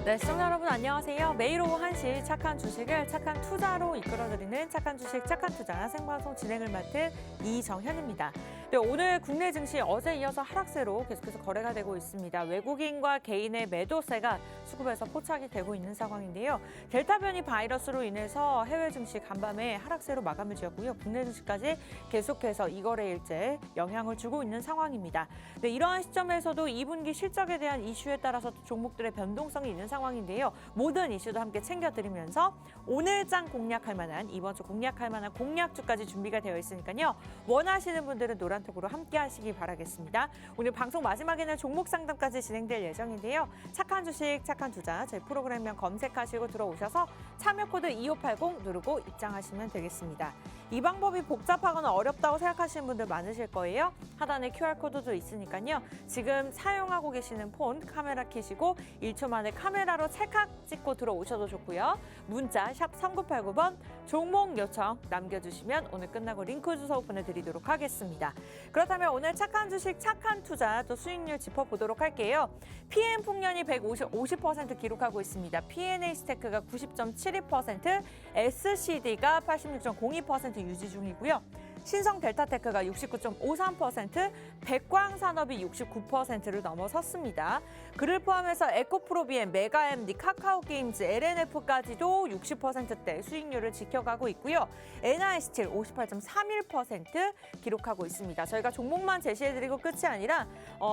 네, 시청자 여러분 안녕하세요. 매일 오후 1시 착한 주식을 착한 투자로 이끌어드리는 착한 주식 착한 투자 생방송 진행을 맡은 이정현입니다. 네, 오늘 국내 증시 어제 이어서 하락세로 계속해서 거래가 되고 있습니다. 외국인과 개인의 매도세가 수급에서 포착이 되고 있는 상황인데요. 델타 변이 바이러스로 인해서 해외 증시 간밤에 하락세로 마감을 지었고요. 국내 증시까지 계속해서 이거래일째 영향을 주고 있는 상황입니다. 네, 이러한 시점에서도 2분기 실적에 대한 이슈에 따라서 종목들의 변동성이 있는 상황인데요. 모든 이슈도 함께 챙겨드리면서 오늘장 공략할 만한, 이번 주 공략할 만한 공략주까지 준비가 되어 있으니까요. 원하시는 분들은 노란톡으로 함께 하시기 바라겠습니다. 오늘 방송 마지막에는 종목 상담까지 진행될 예정인데요. 착한 주식, 착한 투자 저희 프로그램명 검색하시고 들어오셔서 참여 코드 2580 누르고 입장하시면 되겠습니다. 이 방법이 복잡하거나 어렵다고 생각하시는 분들 많으실 거예요. 하단에 QR코드도 있으니까요. 지금 사용하고 계시는 폰 카메라 켜시고 1초 만에 카메라로 찰칵 찍고 들어오셔도 좋고요. 문자 샵 3989번 종목 요청 남겨주시면 오늘 끝나고 링크 주소 보내드리도록 하겠습니다. 그렇다면 오늘 착한 주식, 착한 투자 또 수익률 짚어보도록 할게요. PM 풍년이 50% 기록하고 있습니다. P&A 스테이크가 90.72%, SCD가 86.02% 유지 중이고요. 신성 델타테크가 69.53%, 백광산업이 69%를 넘어섰습니다. 그를 포함해서 에코프로비엠, 메가엠디, 카카오게임즈, LNF까지도 60%대 수익률을 지켜가고 있고요. NI스틸 58.31% 기록하고 있습니다. 저희가 종목만 제시해드리고 끝이 아니라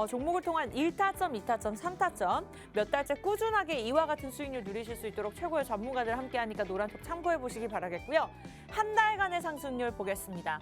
종목을 통한 1타점, 2타점, 3타점 몇 달째 꾸준하게 이와 같은 수익률 누리실 수 있도록 최고의 전문가들 함께하니까 노란톡 참고해보시기 바라겠고요. 한 달간의 상승률 보겠습니다.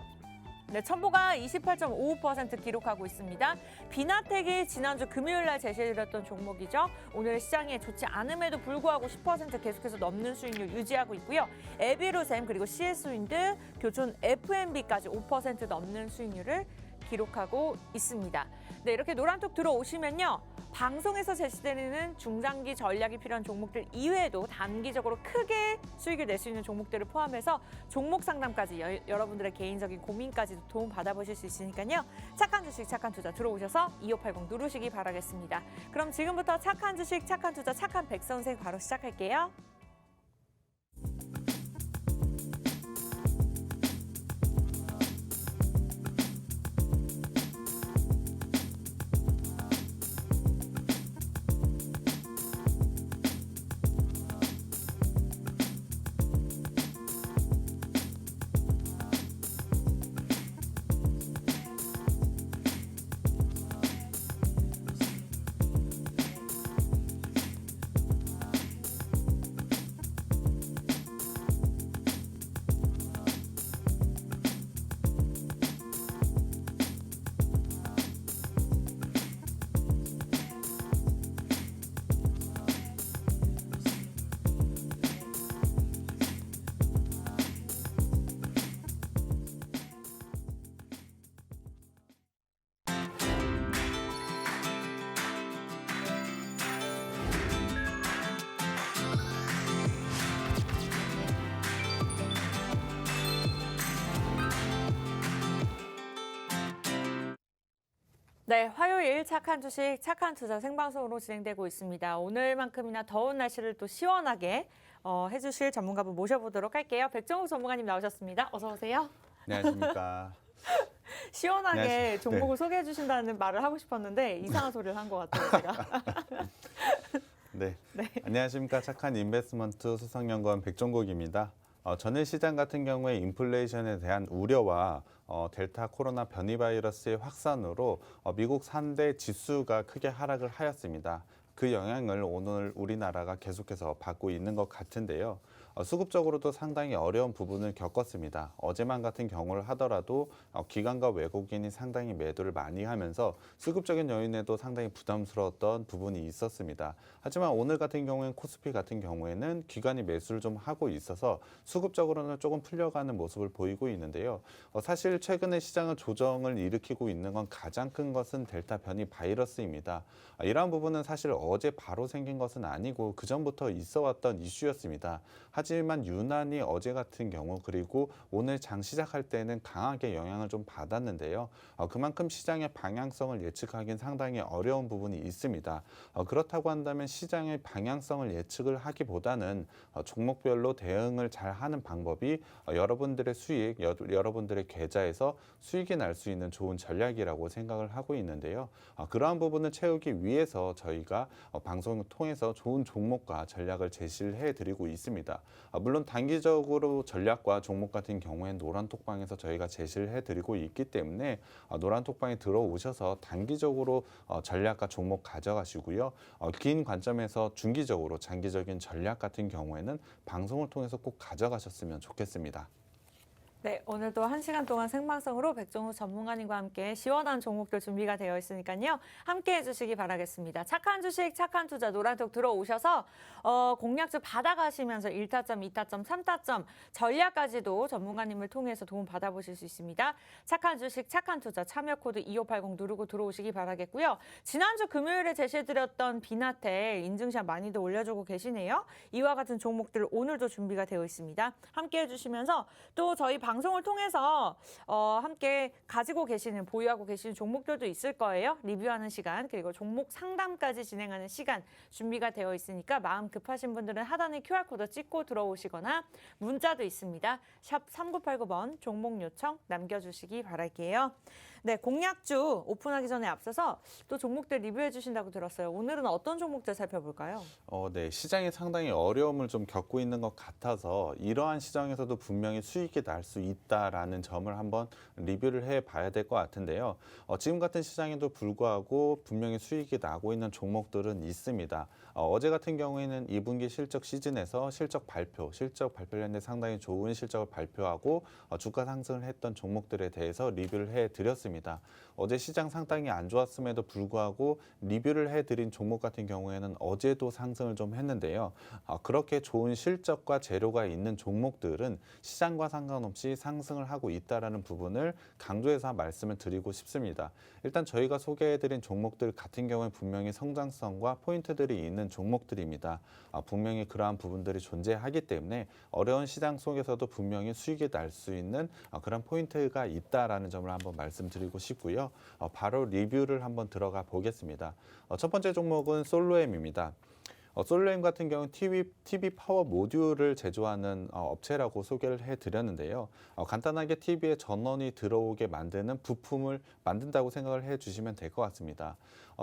네, 첨보가 28.55% 기록하고 있습니다. 비나텍이 지난주 금요일 날 제시해드렸던 종목이죠. 오늘 시장에 좋지 않음에도 불구하고 10% 계속해서 넘는 수익률 유지하고 있고요. 에비루셈 그리고 CS윈드, 교촌 FMB까지 5% 넘는 수익률을 기록하고 있습니다. 네, 이렇게 노란톡 들어오시면요. 방송에서 제시되는 중장기 전략이 필요한 종목들 이외에도 단기적으로 크게 수익을 낼 수 있는 종목들을 포함해서 종목 상담까지 여러분들의 개인적인 고민까지도 도움 받아보실 수 있으니까요. 착한 주식, 착한 투자 들어오셔서 2580 누르시기 바라겠습니다. 그럼 지금부터 착한 주식, 착한 투자, 착한 백선생 바로 시작할게요. 네, 화요일 착한 주식, 착한 투자 생방송으로 진행되고 있습니다. 오늘만큼이나 더운 날씨를 또 시원하게 해주실 전문가분 모셔보도록 할게요. 백정욱 전문가님 나오셨습니다. 어서 오세요. 안녕하십니까. 시원하게 안녕하십니까. 종목을 소개해 주신다는 말을 하고 싶었는데 이상한 소리를 한 것 같아요, 제가. 네. 안녕하십니까. 착한 인베스트먼트 수석연구원 백종국입니다. 전일 시장 같은 경우에 인플레이션에 대한 우려와 델타 코로나 변이 바이러스의 확산으로 미국 3대 지수가 크게 하락을 하였습니다. 그 영향을 오늘 우리나라가 계속해서 받고 있는 것 같은데요. 수급적으로도 상당히 어려운 부분을 겪었습니다. 어제만 같은 경우를 하더라도 기관과 외국인이 상당히 매도를 많이 하면서 수급적인 요인에도 상당히 부담스러웠던 부분이 있었습니다. 하지만 오늘 같은 경우에는 코스피 같은 경우에는 기관이 매수를 좀 하고 있어서 수급적으로는 조금 풀려가는 모습을 보이고 있는데요. 사실 최근에 시장을 조정을 일으키고 있는 건 가장 큰 것은 델타 변이 바이러스입니다. 이러한 부분은 사실 어제 바로 생긴 것은 아니고 그전부터 있어 왔던 이슈였습니다. 하지만 유난히 어제 같은 경우 그리고 오늘 장 시작할 때는 강하게 영향을 좀 받았는데요. 그만큼 시장의 방향성을 예측하기는 상당히 어려운 부분이 있습니다. 그렇다고 한다면 시장의 방향성을 예측을 하기보다는 종목별로 대응을 잘 하는 방법이 여러분들의 수익, 여러분들의 계좌에서 수익이 날 수 있는 좋은 전략이라고 생각을 하고 있는데요. 그러한 부분을 채우기 위해서 저희가 방송을 통해서 좋은 종목과 전략을 제시를 해드리고 있습니다. 물론 단기적으로 전략과 종목 같은 경우에는 노란톡방에서 저희가 제시를 해드리고 있기 때문에 노란톡방에 들어오셔서 단기적으로 전략과 종목 가져가시고요. 긴 관점에서 중기적으로 장기적인 전략 같은 경우에는 방송을 통해서 꼭 가져가셨으면 좋겠습니다. 네, 오늘도 1시간 동안 생방송으로 백종우 전문가님과 함께 시원한 종목들 준비가 되어 있으니까요. 함께 해주시기 바라겠습니다. 착한 주식, 착한 투자 노란톡 들어오셔서 공략주 받아가시면서 1타점, 2타점, 3타점 전략까지도 전문가님을 통해서 도움 받아보실 수 있습니다. 착한 주식, 착한 투자 참여 코드 2580 누르고 들어오시기 바라겠고요. 지난주 금요일에 제시해드렸던 비나텔 인증샷 많이들 올려주고 계시네요. 이와 같은 종목들 오늘도 준비가 되어 있습니다. 함께 해주시면서 또 저희 방송을 통해서 함께 가지고 계시는, 보유하고 계시는 종목들도 있을 거예요. 리뷰하는 시간, 그리고 종목 상담까지 진행하는 시간 준비가 되어 있으니까 마음 급하신 분들은 하단에 QR코드 찍고 들어오시거나 문자도 있습니다. 샵 3989번 종목 요청 남겨주시기 바랄게요. 네, 공략주 오픈하기 전에 앞서서 또 종목들 리뷰해 주신다고 들었어요. 오늘은 어떤 종목들 살펴볼까요? 네, 시장이 상당히 어려움을 좀 겪고 있는 것 같아서 이러한 시장에서도 분명히 수익이 날 수 있다라는 점을 한번 리뷰를 해봐야 될 것 같은데요. 지금 같은 시장에도 불구하고 분명히 수익이 나고 있는 종목들은 있습니다. 어제 같은 경우에는 2분기 실적 시즌에서 실적 발표를 했는데 상당히 좋은 실적을 발표하고 주가 상승을 했던 종목들에 대해서 리뷰를 해드렸습니다. 어제 시장 상당히 안 좋았음에도 불구하고 리뷰를 해드린 종목 같은 경우에는 어제도 상승을 좀 했는데요. 그렇게 좋은 실적과 재료가 있는 종목들은 시장과 상관없이 상승을 하고 있다는 부분을 강조해서 말씀을 드리고 싶습니다. 일단 저희가 소개해드린 종목들 같은 경우에 분명히 성장성과 포인트들이 있는 종목들입니다. 분명히 그러한 부분들이 존재하기 때문에 어려운 시장 속에서도 분명히 수익이 날 수 있는 그런 포인트가 있다라는 점을 한번 말씀드리고 싶고요. 바로 리뷰를 한번 들어가 보겠습니다. 첫 번째 종목은 솔로엠입니다. 솔로엠 같은 경우는 TV 파워 모듈을 제조하는 업체라고 소개를 해드렸는데요. 간단하게 TV에 전원이 들어오게 만드는 부품을 만든다고 생각을 해주시면 될 것 같습니다.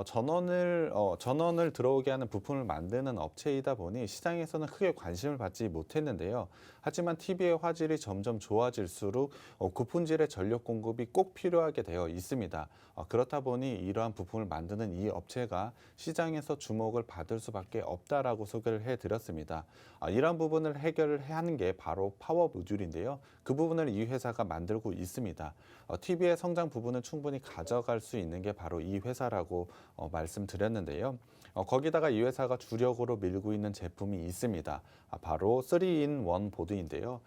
전원을 들어오게 하는 부품을 만드는 업체이다 보니 시장에서는 크게 관심을 받지 못했는데요. 하지만 TV의 화질이 점점 좋아질수록 고품질의 전력 공급이 꼭 필요하게 되어 있습니다. 그렇다 보니 이러한 부품을 만드는 이 업체가 시장에서 주목을 받을 수밖에 없다라고 소개를 해드렸습니다. 이러한 부분을 해결을 하는 게 바로 파워 모듈인데요. 그 부분을 이 회사가 만들고 있습니다. TV의 성장 부분을 충분히 가져갈 수 있는 게 바로 이 회사라고 말씀드렸는데요. 거기다가 이 회사가 주력으로 밀고 있는 제품이 있습니다. 바로 3-in-1 보드인데요.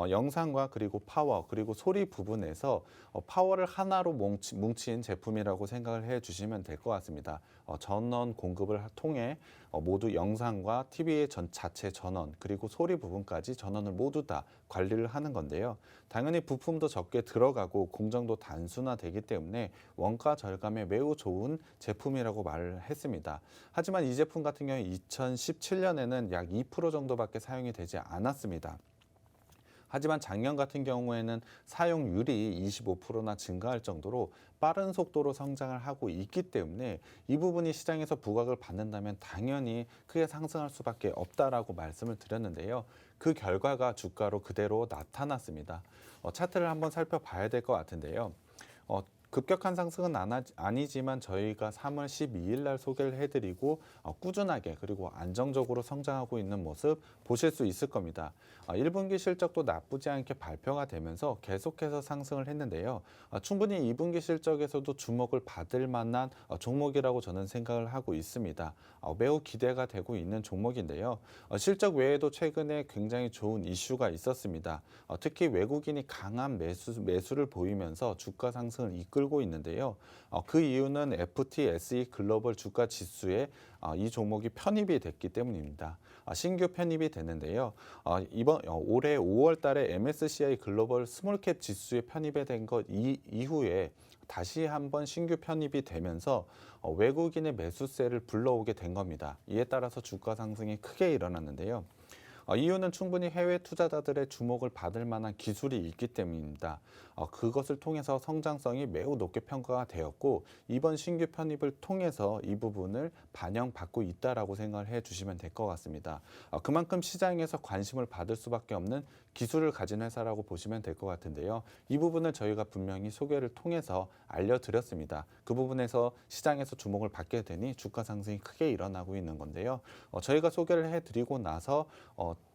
영상과 그리고 파워 그리고 소리 부분에서 파워를 하나로 뭉친 제품이라고 생각을 해주시면 될 것 같습니다. 전원 공급을 통해 모두 영상과 TV의 자체 전원 그리고 소리 부분까지 전원을 모두 다 관리를 하는 건데요. 당연히 부품도 적게 들어가고 공정도 단순화되기 때문에 원가 절감에 매우 좋은 제품이라고 말을 했습니다. 하지만 이 제품 같은 경우 2017년에는 약 2% 정도밖에 사용이 되지 않았습니다. 하지만 작년 같은 경우에는 사용률이 25%나 증가할 정도로 빠른 속도로 성장을 하고 있기 때문에 이 부분이 시장에서 부각을 받는다면 당연히 크게 상승할 수밖에 없다라고 말씀을 드렸는데요. 그 결과가 주가로 그대로 나타났습니다. 차트를 한번 살펴봐야 될 것 같은데요. 급격한 상승은 아니지만 저희가 3월 12일 날 소개를 해드리고 꾸준하게 그리고 안정적으로 성장하고 있는 모습 보실 수 있을 겁니다. 1분기 실적도 나쁘지 않게 발표가 되면서 계속해서 상승을 했는데요. 충분히 2분기 실적에서도 주목을 받을 만한 종목이라고 저는 생각을 하고 있습니다. 매우 기대가 되고 있는 종목인데요. 실적 외에도 최근에 굉장히 좋은 이슈가 있었습니다. 특히 외국인이 강한 매수를 보이면서 주가 상승을 이끌고 이끌고 있는데요. 그 이유는 FTSE 글로벌 주가 지수에 이 종목이 편입이 됐기 때문입니다. 신규 편입이 됐는데요. 올해 5월 달에 MSCI 글로벌 스몰캡 지수에 편입이 된 것 이후에 다시 한번 신규 편입이 되면서 외국인의 매수세를 불러오게 된 겁니다. 이에 따라서 주가 상승이 크게 일어났는데요. 이유는 충분히 해외 투자자들의 주목을 받을 만한 기술이 있기 때문입니다. 그것을 통해서 성장성이 매우 높게 평가가 되었고 이번 신규 편입을 통해서 이 부분을 반영받고 있다라고 생각을 해주시면 될 것 같습니다. 그만큼 시장에서 관심을 받을 수밖에 없는 기술을 가진 회사라고 보시면 될 것 같은데요. 이 부분을 저희가 분명히 소개를 통해서 알려드렸습니다. 그 부분에서 시장에서 주목을 받게 되니 주가 상승이 크게 일어나고 있는 건데요. 저희가 소개를 해드리고 나서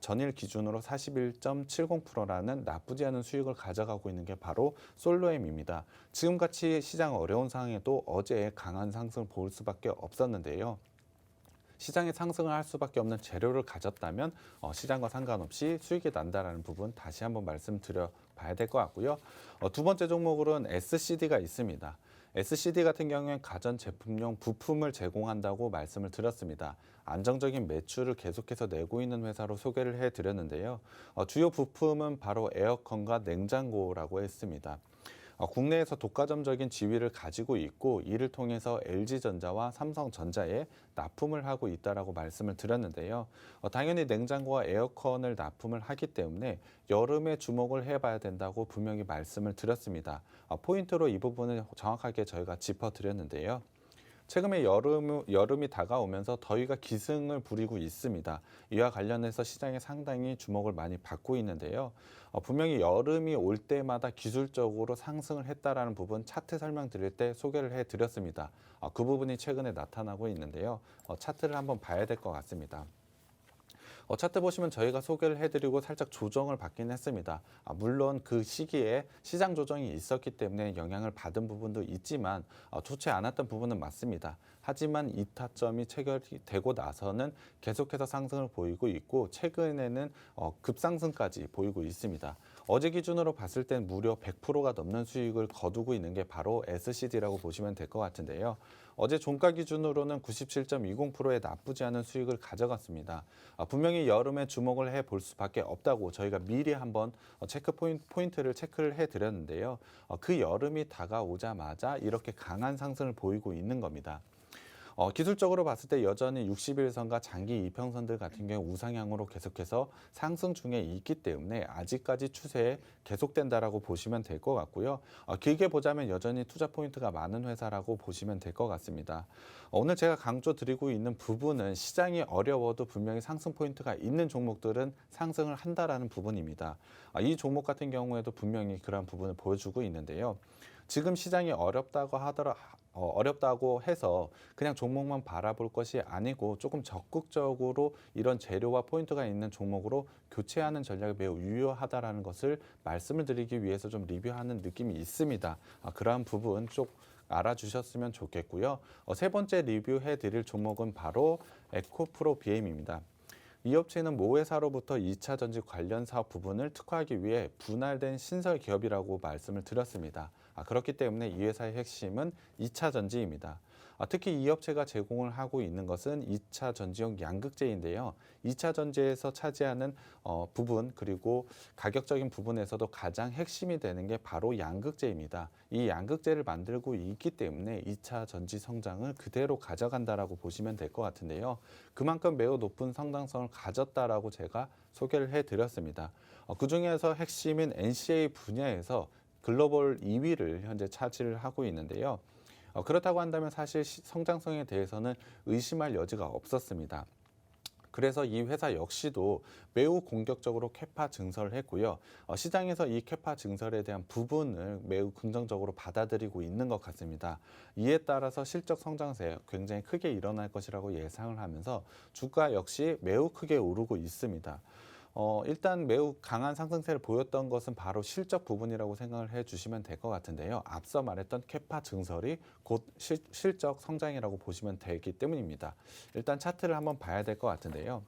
전일 기준으로 41.70%라는 나쁘지 않은 수익을 가져가고 있는 게 바로 솔로엠입니다. 지금같이 시장 어려운 상황에도 어제 강한 상승을 볼 수밖에 없었는데요. 시장에 상승을 할 수밖에 없는 재료를 가졌다면 시장과 상관없이 수익이 난다라는 부분 다시 한번 말씀드려 봐야 될 것 같고요. 두 번째 종목으로는 SCD가 있습니다. SCD 같은 경우엔 가전제품용 부품을 제공한다고 말씀을 드렸습니다. 안정적인 매출을 계속해서 내고 있는 회사로 소개를 해드렸는데요. 주요 부품은 바로 에어컨과 냉장고라고 했습니다. 국내에서 독과점적인 지위를 가지고 있고 이를 통해서 LG전자와 삼성전자에 납품을 하고 있다라고 말씀을 드렸는데요. 당연히 냉장고와 에어컨을 납품을 하기 때문에 여름에 주목을 해봐야 된다고 분명히 말씀을 드렸습니다. 포인트로 이 부분을 정확하게 저희가 짚어드렸는데요. 최근에 여름이 다가오면서 더위가 기승을 부리고 있습니다. 이와 관련해서 시장에 상당히 주목을 많이 받고 있는데요. 분명히 여름이 올 때마다 기술적으로 상승을 했다라는 부분 차트 설명드릴 때 소개를 해드렸습니다. 그 부분이 최근에 나타나고 있는데요. 차트를 한번 봐야 될 것 같습니다. 차트 보시면 저희가 소개를 해드리고 살짝 조정을 받긴 했습니다. 물론 그 시기에 시장 조정이 있었기 때문에 영향을 받은 부분도 있지만 좋지 않았던 부분은 맞습니다. 하지만 이 타점이 체결이 되고 나서는 계속해서 상승을 보이고 있고 최근에는 급상승까지 보이고 있습니다. 어제 기준으로 봤을 땐 무려 100%가 넘는 수익을 거두고 있는 게 바로 SCD라고 보시면 될 것 같은데요. 어제 종가 기준으로는 97.20%의 나쁘지 않은 수익을 가져갔습니다. 분명히 여름에 주목을 해볼 수밖에 없다고 저희가 미리 한번 체크 포인트를 체크를 해드렸는데요. 그 여름이 다가오자마자 이렇게 강한 상승을 보이고 있는 겁니다. 기술적으로 봤을 때 여전히 60일선과 장기 이평선들 같은 경우 우상향으로 계속해서 상승 중에 있기 때문에 아직까지 추세에 계속된다라고 보시면 될 것 같고요. 길게 보자면 여전히 투자 포인트가 많은 회사라고 보시면 될 것 같습니다. 오늘 제가 강조드리고 있는 부분은 시장이 어려워도 분명히 상승 포인트가 있는 종목들은 상승을 한다라는 부분입니다. 이 종목 같은 경우에도 분명히 그런 부분을 보여주고 있는데요. 지금 시장이 어렵다고 해서 그냥 종목만 바라볼 것이 아니고 조금 적극적으로 이런 재료와 포인트가 있는 종목으로 교체하는 전략이 매우 유효하다라는 것을 말씀을 드리기 위해서 좀 리뷰하는 느낌이 있습니다. 그러한 부분 쪽 알아주셨으면 좋겠고요. 세 번째 리뷰해 드릴 종목은 바로 에코프로 BM입니다. 이 업체는 모 회사로부터 2차 전지 관련 사업 부분을 특화하기 위해 분할된 신설 기업이라고 말씀을 드렸습니다. 그렇기 때문에 이 회사의 핵심은 2차 전지입니다. 특히 이 업체가 제공을 하고 있는 것은 2차 전지용 양극재인데요. 2차 전지에서 차지하는 부분 그리고 가격적인 부분에서도 가장 핵심이 되는 게 바로 양극재입니다. 이 양극재를 만들고 있기 때문에 2차 전지 성장을 그대로 가져간다라고 보시면 될 것 같은데요. 그만큼 매우 높은 성장성을 가졌다라고 제가 소개를 해드렸습니다. 그중에서 핵심인 NCA 분야에서 글로벌 2위를 현재 차지를 하고 있는데요. 그렇다고 한다면 사실 성장성에 대해서는 의심할 여지가 없었습니다. 그래서 이 회사 역시도 매우 공격적으로 캐파 증설을 했고요. 시장에서 이 캐파 증설에 대한 부분을 매우 긍정적으로 받아들이고 있는 것 같습니다. 이에 따라서 실적 성장세 굉장히 크게 일어날 것이라고 예상을 하면서 주가 역시 매우 크게 오르고 있습니다. 일단 매우 강한 상승세를 보였던 것은 바로 실적 부분이라고 생각을 해주시면 될 것 같은데요. 앞서 말했던 캐파 증설이 곧 실적 성장이라고 보시면 되기 때문입니다. 일단 차트를 한번 봐야 될 것 같은데요.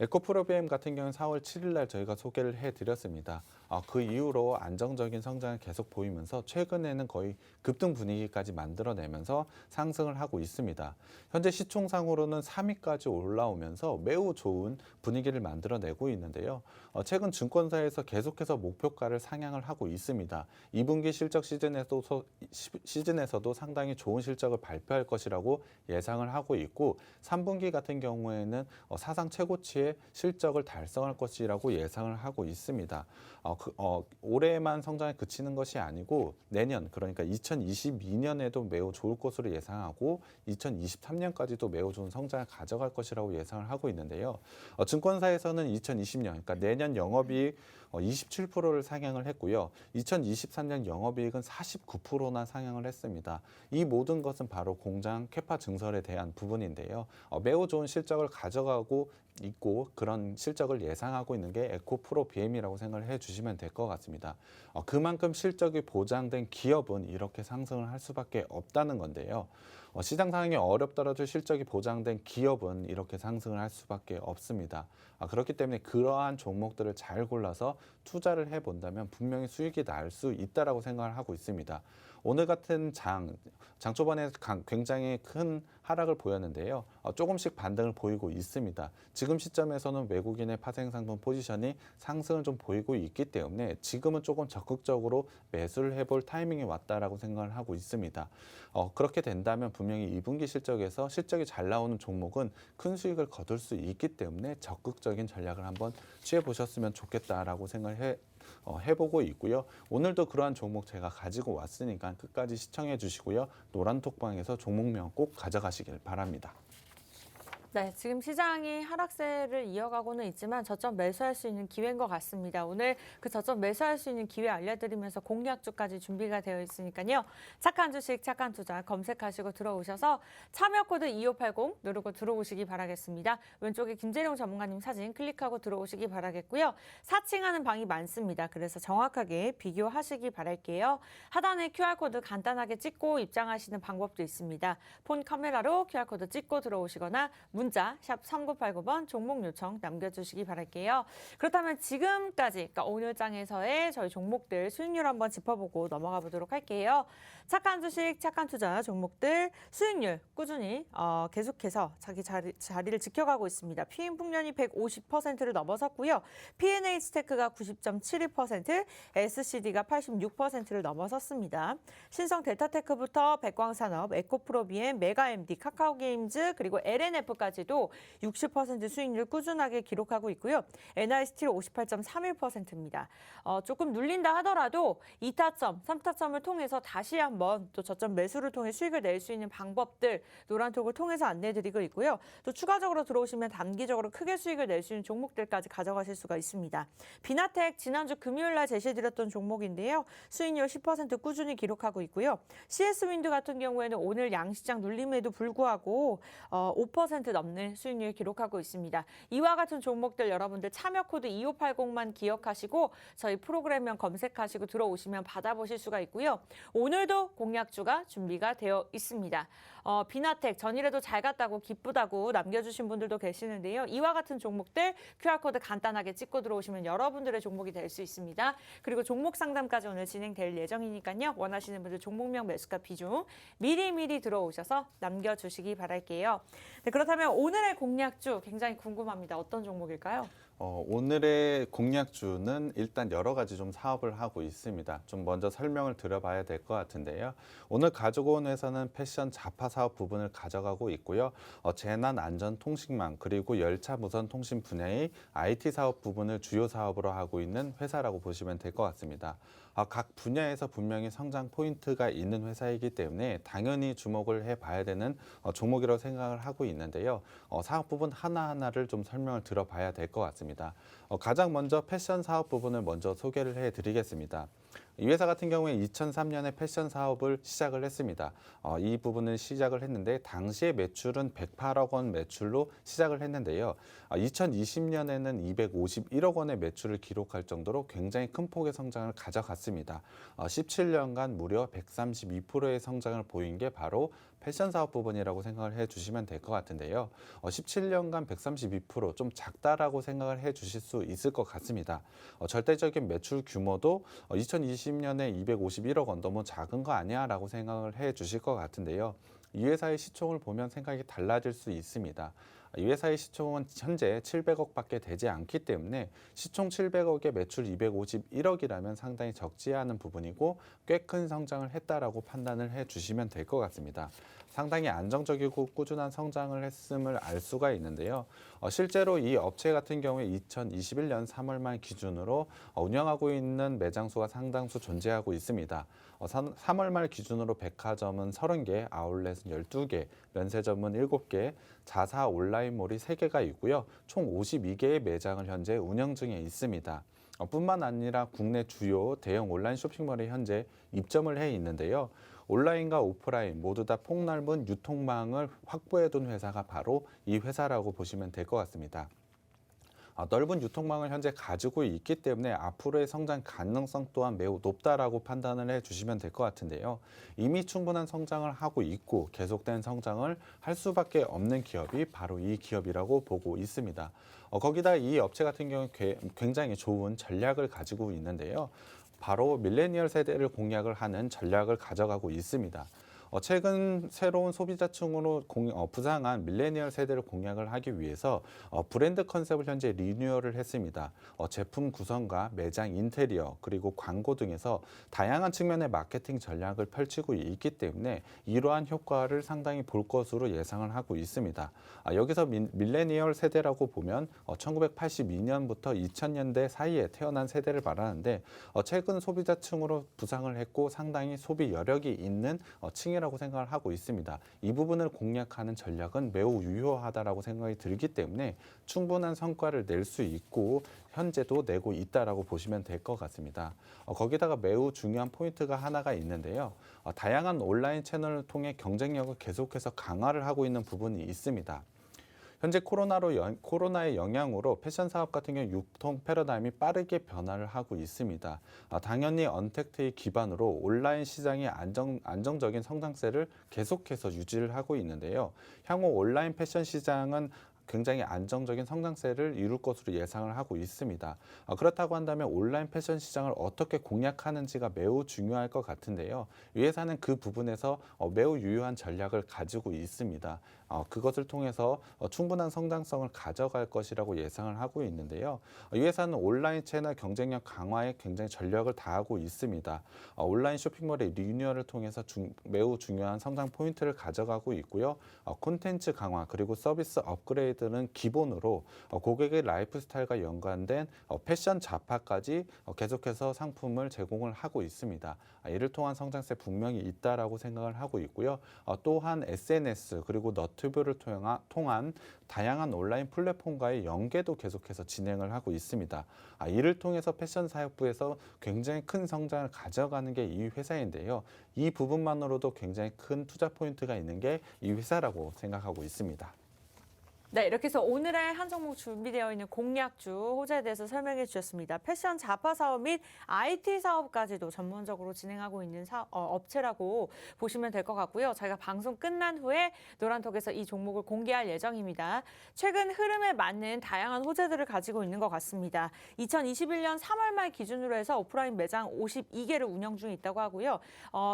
에코프로비엠 같은 경우는 4월 7일 날 저희가 소개를 해드렸습니다. 그 이후로 안정적인 성장을 계속 보이면서 최근에는 거의 급등 분위기까지 만들어내면서 상승을 하고 있습니다. 현재 시총상으로는 3위까지 올라오면서 매우 좋은 분위기를 만들어내고 있는데요. 최근 증권사에서 계속해서 목표가를 상향을 하고 있습니다. 2분기 실적 시즌에서도 상당히 좋은 실적을 발표할 것이라고 예상을 하고 있고 3분기 같은 경우에는 사상 최고치의 실적을 달성할 것이라고 예상을 하고 있습니다. 올해만 성장에 그치는 것이 아니고 내년 그러니까 2022년에도 매우 좋을 것으로 예상하고 2023년까지도 매우 좋은 성장을 가져갈 것이라고 예상을 하고 있는데요. 증권사에서는 2020년 그러니까 내년 영업이익 27%를 상향을 했고요. 2023년 영업이익은 49%나 상향을 했습니다. 이 모든 것은 바로 공장 캐파 증설에 대한 부분인데요. 매우 좋은 실적을 가져가고 있고 그런 실적을 예상하고 있는 게 에코프로비엠이라고 생각을 해주시면 될 것 같습니다. 그만큼 실적이 보장된 기업은 이렇게 상승을 할 수밖에 없다는 건데요. 시장 상황이 어렵더라도 실적이 보장된 기업은 이렇게 상승을 할 수밖에 없습니다. 그렇기 때문에 그러한 종목들을 잘 골라서 투자를 해본다면 분명히 수익이 날 수 있다라고 생각을 하고 있습니다. 오늘 같은 장 초반에 굉장히 큰 하락을 보였는데요. 조금씩 반등을 보이고 있습니다. 지금 시점에서는 외국인의 파생상품 포지션이 상승을 좀 보이고 있기 때문에 지금은 조금 적극적으로 매수를 해볼 타이밍이 왔다라고 생각을 하고 있습니다. 그렇게 된다면 분명히 2분기 실적에서 실적이 잘 나오는 종목은 큰 수익을 거둘 수 있기 때문에 적극적인 전략을 한번 취해보셨으면 좋겠다라고 생각을 해보고 있고요. 오늘도 그러한 종목 제가 가지고 왔으니까 끝까지 시청해 주시고요. 노란톡방에서 종목명 꼭 가져가시길 바랍니다. 네, 지금 시장이 하락세를 이어가고는 있지만 저점 매수할 수 있는 기회인 것 같습니다. 오늘 그 저점 매수할 수 있는 기회 알려드리면서 공략주까지 준비가 되어 있으니까요. 착한 주식, 착한 투자 검색하시고 들어오셔서 참여 코드 2580 누르고 들어오시기 바라겠습니다. 왼쪽에 김재룡 전문가님 사진 클릭하고 들어오시기 바라겠고요. 사칭하는 방이 많습니다. 그래서 정확하게 비교하시기 바랄게요. 하단에 QR코드 간단하게 찍고 입장하시는 방법도 있습니다. 폰 카메라로 QR코드 찍고 들어오시거나 문자 샵 3989번 종목 요청 남겨주시기 바랄게요. 그렇다면 지금까지 그러니까 오늘 장에서의 저희 종목들 수익률 한번 짚어보고 넘어가 보도록 할게요. 착한 주식, 착한 투자 종목들 수익률 꾸준히 계속해서 자기 자리를 지켜가고 있습니다. 피임풍년이 150%를 넘어섰고요. P&H 스테크가 90.72%, SCD가 86%를 넘어섰습니다. 신성 델타테크부터 백광산업, 에코프로비엠, 메가MD, 카카오게임즈 그리고 LNF까지도 60% 수익률 꾸준하게 기록하고 있고요. NI스틸 58.31%입니다. 조금 눌린다 하더라도 2타점, 3타점을 통해서 다시 한번 또 저점 매수를 통해 수익을 낼 수 있는 방법들 노란톡을 통해서 안내드리고 있고요. 또 추가적으로 들어오시면 단기적으로 크게 수익을 낼 수 있는 종목들까지 가져가실 수가 있습니다. 비나텍 지난주 금요일 날 제시해드렸던 종목인데요. 수익률 10% 꾸준히 기록하고 있고요. CS윈드 같은 경우에는 오늘 양시장 눌림에도 불구하고 5% 넘는 수익률 기록하고 있습니다. 이와 같은 종목들 여러분들 참여 코드 2580만 기억하시고 저희 프로그램명 검색하시고 들어오시면 받아보실 수가 있고요. 오늘도 공략주가 준비가 되어 있습니다. 비나텍 전일에도 잘 갔다고 기쁘다고 남겨주신 분들도 계시는데요. 이와 같은 종목들 QR코드 간단하게 찍고 들어오시면 여러분들의 종목이 될 수 있습니다. 그리고 종목 상담까지 오늘 진행될 예정이니까요. 원하시는 분들 종목명 매수가 비중 미리 들어오셔서 남겨주시기 바랄게요. 네, 그렇다면 오늘의 공략주 굉장히 궁금합니다. 어떤 종목일까요? 오늘의 공략주는 일단 여러 가지 좀 사업을 하고 있습니다. 좀 먼저 설명을 드려봐야 될 것 같은데요. 오늘 가지고 온 회사는 패션 자파 사업 부분을 가져가고 있고요. 재난 안전 통신망 그리고 열차 무선 통신 분야의 IT 사업 부분을 주요 사업으로 하고 있는 회사라고 보시면 될 것 같습니다. 각 분야에서 분명히 성장 포인트가 있는 회사이기 때문에 당연히 주목을 해봐야 되는 종목이라고 생각을 하고 있는데요. 사업 부분 하나하나를 좀 설명을 들어봐야 될 것 같습니다. 가장 먼저 패션 사업 부분을 먼저 소개를 해드리겠습니다. 이 회사 같은 경우에 2003년에 패션 사업을 시작을 했습니다. 이 부분을 시작을 했는데 당시의 매출은 108억 원 매출로 시작을 했는데요. 2020년에는 251억 원의 매출을 기록할 정도로 굉장히 큰 폭의 성장을 가져갔습니다. 17년간 무려 132%의 성장을 보인 게 바로 패션 사업 부분이라고 생각을 해주시면 될 것 같은데요. 17년간 132%좀 작다라고 생각을 해주실 수 있을 것 같습니다. 절대적인 매출 규모도 2020년에 251억 원 너무 작은 거 아니야라고 생각을 해주실 것 같은데요. 이 회사의 시총을 보면 생각이 달라질 수 있습니다. 이 회사의 시총은 현재 700억밖에 되지 않기 때문에 시총 700억에 매출 251억이라면 상당히 적지 않은 부분이고 꽤 큰 성장을 했다라고 판단을 해주시면 될 것 같습니다. 상당히 안정적이고 꾸준한 성장을 했음을 알 수가 있는데요. 실제로 이 업체 같은 경우에 2021년 3월 말 기준으로 운영하고 있는 매장 수가 상당수 존재하고 있습니다. 3월 말 기준으로 백화점은 30개, 아울렛은 12개, 면세점은 7개, 자사 온라인몰이 3개가 있고요. 총 52개의 매장을 현재 운영 중에 있습니다. 뿐만 아니라 국내 주요 대형 온라인 쇼핑몰에 현재 입점을 해 있는데요. 온라인과 오프라인 모두 다 폭넓은 유통망을 확보해둔 회사가 바로 이 회사라고 보시면 될 것 같습니다. 넓은 유통망을 현재 가지고 있기 때문에 앞으로의 성장 가능성 또한 매우 높다라고 판단을 해주시면 될 것 같은데요. 이미 충분한 성장을 하고 있고 계속된 성장을 할 수밖에 없는 기업이 바로 이 기업이라고 보고 있습니다. 거기다 이 업체 같은 경우는 굉장히 좋은 전략을 가지고 있는데요. 바로 밀레니얼 세대를 공략을 하는 전략을 가져가고 있습니다. 최근 새로운 소비자층으로 부상한 밀레니얼 세대를 공략을 하기 위해서 브랜드 컨셉을 현재 리뉴얼을 했습니다. 제품 구성과 매장 인테리어 그리고 광고 등에서 다양한 측면의 마케팅 전략을 펼치고 있기 때문에 이러한 효과를 상당히 볼 것으로 예상을 하고 있습니다. 여기서 밀레니얼 세대라고 보면 1982년부터 2000년대 사이에 태어난 세대를 말하는데 최근 소비자층으로 부상을 했고 상당히 소비 여력이 있는 층이라고 생각을 하고 있습니다. 이 부분을 공략하는 전략은 매우 유효하다라고 생각이 들기 때문에 충분한 성과를 낼 수 있고 현재도 내고 있다라고 보시면 될 것 같습니다. 거기다가 매우 중요한 포인트가 하나가 있는데요. 다양한 온라인 채널을 통해 경쟁력을 계속해서 강화를 하고 있는 부분이 있습니다. 현재 코로나의 영향으로 패션 사업 같은 경우 유통 패러다임이 빠르게 변화를 하고 있습니다. 당연히 언택트의 기반으로 온라인 시장의 안정적인 성장세를 계속해서 유지를 하고 있는데요. 향후 온라인 패션 시장은 굉장히 안정적인 성장세를 이룰 것으로 예상을 하고 있습니다. 그렇다고 한다면 온라인 패션 시장을 어떻게 공략하는지가 매우 중요할 것 같은데요. 이 회사는 그 부분에서 매우 유효한 전략을 가지고 있습니다. 그것을 통해서 충분한 성장성을 가져갈 것이라고 예상을 하고 있는데요. 이 회사는 온라인 채널 경쟁력 강화에 굉장히 전력을 다하고 있습니다. 온라인 쇼핑몰의 리뉴얼을 통해서 매우 중요한 성장 포인트를 가져가고 있고요. 콘텐츠 강화 그리고 서비스 업그레이드는 기본으로 고객의 라이프 스타일과 연관된 패션 잡화까지 계속해서 상품을 제공을 하고 있습니다. 이를 통한 성장세 분명히 있다라고 생각을 하고 있고요. 또한 SNS 그리고 너튜브를 통한 다양한 온라인 플랫폼과의 연계도 계속해서 진행을 하고 있습니다. 이를 통해서 패션 사업부에서 굉장히 큰 성장을 가져가는 게 이 회사인데요. 이 부분만으로도 굉장히 큰 투자 포인트가 있는 게 이 회사라고 생각하고 있습니다. 네, 이렇게 해서 오늘의 한 종목 준비되어 있는 공략주 호재에 대해서 설명해 주셨습니다. 패션 잡화 사업 및 IT 사업까지도 전문적으로 진행하고 있는 업체라고 보시면 될 것 같고요. 저희가 방송 끝난 후에 노란톡에서 이 종목을 공개할 예정입니다. 최근 흐름에 맞는 다양한 호재들을 가지고 있는 것 같습니다. 2021년 3월 말 기준으로 해서 오프라인 매장 52개를 운영 중에 있다고 하고요.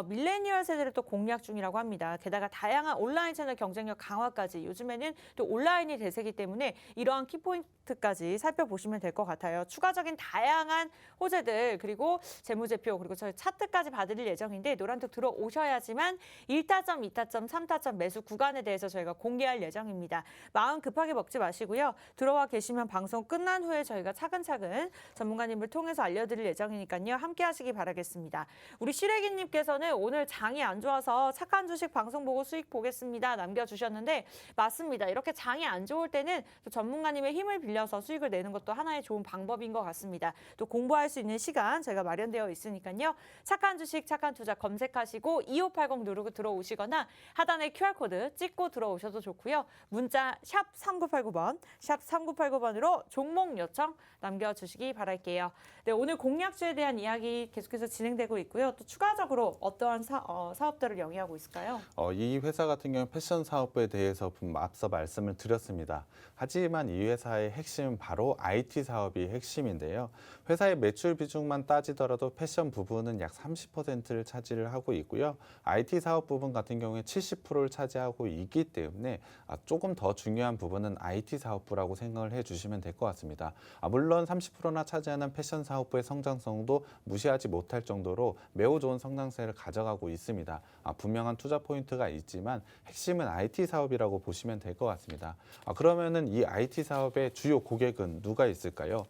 밀레니얼 세대를 또 공략 중이라고 합니다. 게다가 다양한 온라인 채널 경쟁력 강화까지 요즘에는 또 온라인 대세기 때문에 이러한 키포인트까지 살펴보시면 될 것 같아요. 추가적인 다양한 호재들 그리고 재무제표 그리고 저희 차트까지 봐드릴 예정인데 노란톡 들어오셔야지만 1타점, 2타점, 3타점 매수 구간에 대해서 저희가 공개할 예정입니다. 마음 급하게 먹지 마시고요. 들어와 계시면 방송 끝난 후에 저희가 차근차근 전문가님을 통해서 알려드릴 예정이니까요. 함께 하시기 바라겠습니다. 우리 시래기님께서는 오늘 장이 안 좋아서 착한 주식 방송 보고 수익 보겠습니다. 남겨주셨는데 맞습니다. 이렇게 장이 안 안 좋을 때는 또 전문가님의 힘을 빌려서 수익을 내는 것도 하나의 좋은 방법인 것 같습니다. 또 공부할 수 있는 시간 저희가 마련되어 있으니까요. 착한 주식, 착한 투자 검색하시고 2580 누르고 들어오시거나 하단에 QR코드 찍고 들어오셔도 좋고요. 문자 샵 3989번, 샵 3989번으로 종목 요청 남겨주시기 바랄게요. 네, 오늘 공약주에 대한 이야기 계속해서 진행되고 있고요. 또 추가적으로 어떠한 사업들을 영위하고 있을까요? 이 회사 같은 경우 패션 사업부에 대해서 앞서 말씀을 드렸습니다. 하지만 이 회사의 핵심은 바로 IT 사업이 핵심인데요. 회사의 매출 비중만 따지더라도 패션 부분은 약 30%를 차지를 하고 있고요. IT 사업 부분 같은 경우에 70%를 차지하고 있기 때문에 조금 더 중요한 부분은 IT 사업부라고 생각을 해주시면 될 것 같습니다. 물론 30%나 차지하는 패션 사업부의 성장성도 무시하지 못할 정도로 매우 좋은 성장세를 가져가고 있습니다. 분명한 투자 포인트가 있지만 핵심은 IT 사업이라고 보시면 될 것 같습니다. 그러면은 이 IT 사업의 주요 고객은 누가 있을까요?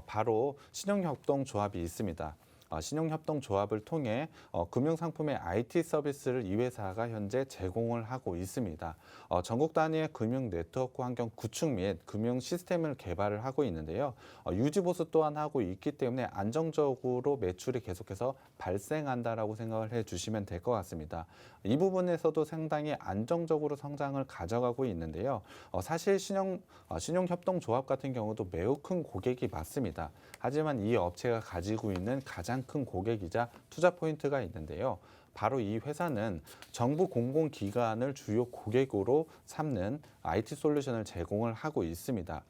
바로 신용협동조합이 있습니다. 신용협동조합을 통해 금융상품의 IT 서비스를 이 회사가 현재 제공을 하고 있습니다. 전국 단위의 금융 네트워크 환경 구축 및 금융 시스템을 개발을 하고 있는데요. 유지보수 또한 하고 있기 때문에 안정적으로 매출이 계속해서 발생한다라고 생각을 해주시면 될 것 같습니다. 이 부분에서도 상당히 안정적으로 성장을 가져가고 있는데요. 사실 신용협동조합 같은 경우도 매우 큰 고객이 맞습니다. 하지만 이 업체가 가지고 있는 가장 큰 고객이자 투자 포인트가 있는데요. 바로 이 회사는 정부 공공기관을 주요 고객으로 삼는 IT 솔루션을 제공을 하고 있습니다.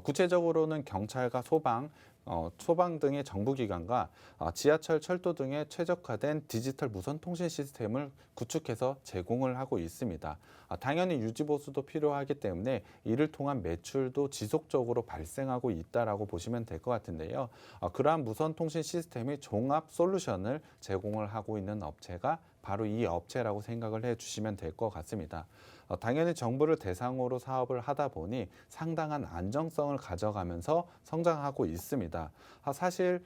구체적으로는 경찰과 소방 등의 정부기관과 지하철, 철도 등의 최적화된 디지털 무선 통신 시스템을 구축해서 제공을 하고 있습니다. 당연히 유지보수도 필요하기 때문에 이를 통한 매출도 지속적으로 발생하고 있다라고 보시면 될 것 같은데요. 그러한 무선 통신 시스템의 종합 솔루션을 제공을 하고 있는 업체가 바로 이 업체라고 생각을 해주시면 될 것 같습니다. 당연히 정부를 대상으로 사업을 하다 보니 상당한 안정성을 가져가면서 성장하고 있습니다. 사실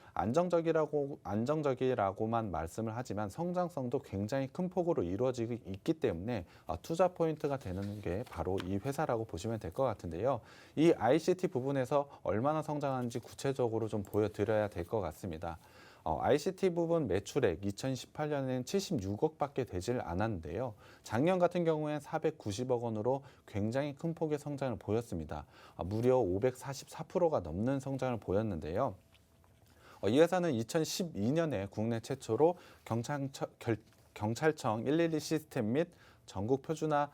안정적이라고만 말씀을 하지만 성장성도 굉장히 큰 폭으로 이루어지고 있기 때문에 투자 포인트가 되는 게 바로 이 회사라고 보시면 될 것 같은데요. 이 ICT 부분에서 얼마나 성장하는지 구체적으로 좀 보여드려야 될 것 같습니다. ICT 부분 매출액 2018년에는 76억밖에 되질 않았는데요. 작년 같은 경우엔 490억 원으로 굉장히 큰 폭의 성장을 보였습니다. 무려 544%가 넘는 성장을 보였는데요. 이 회사는 2012년에 국내 최초로 경찰청 112 시스템 및 전국 표준화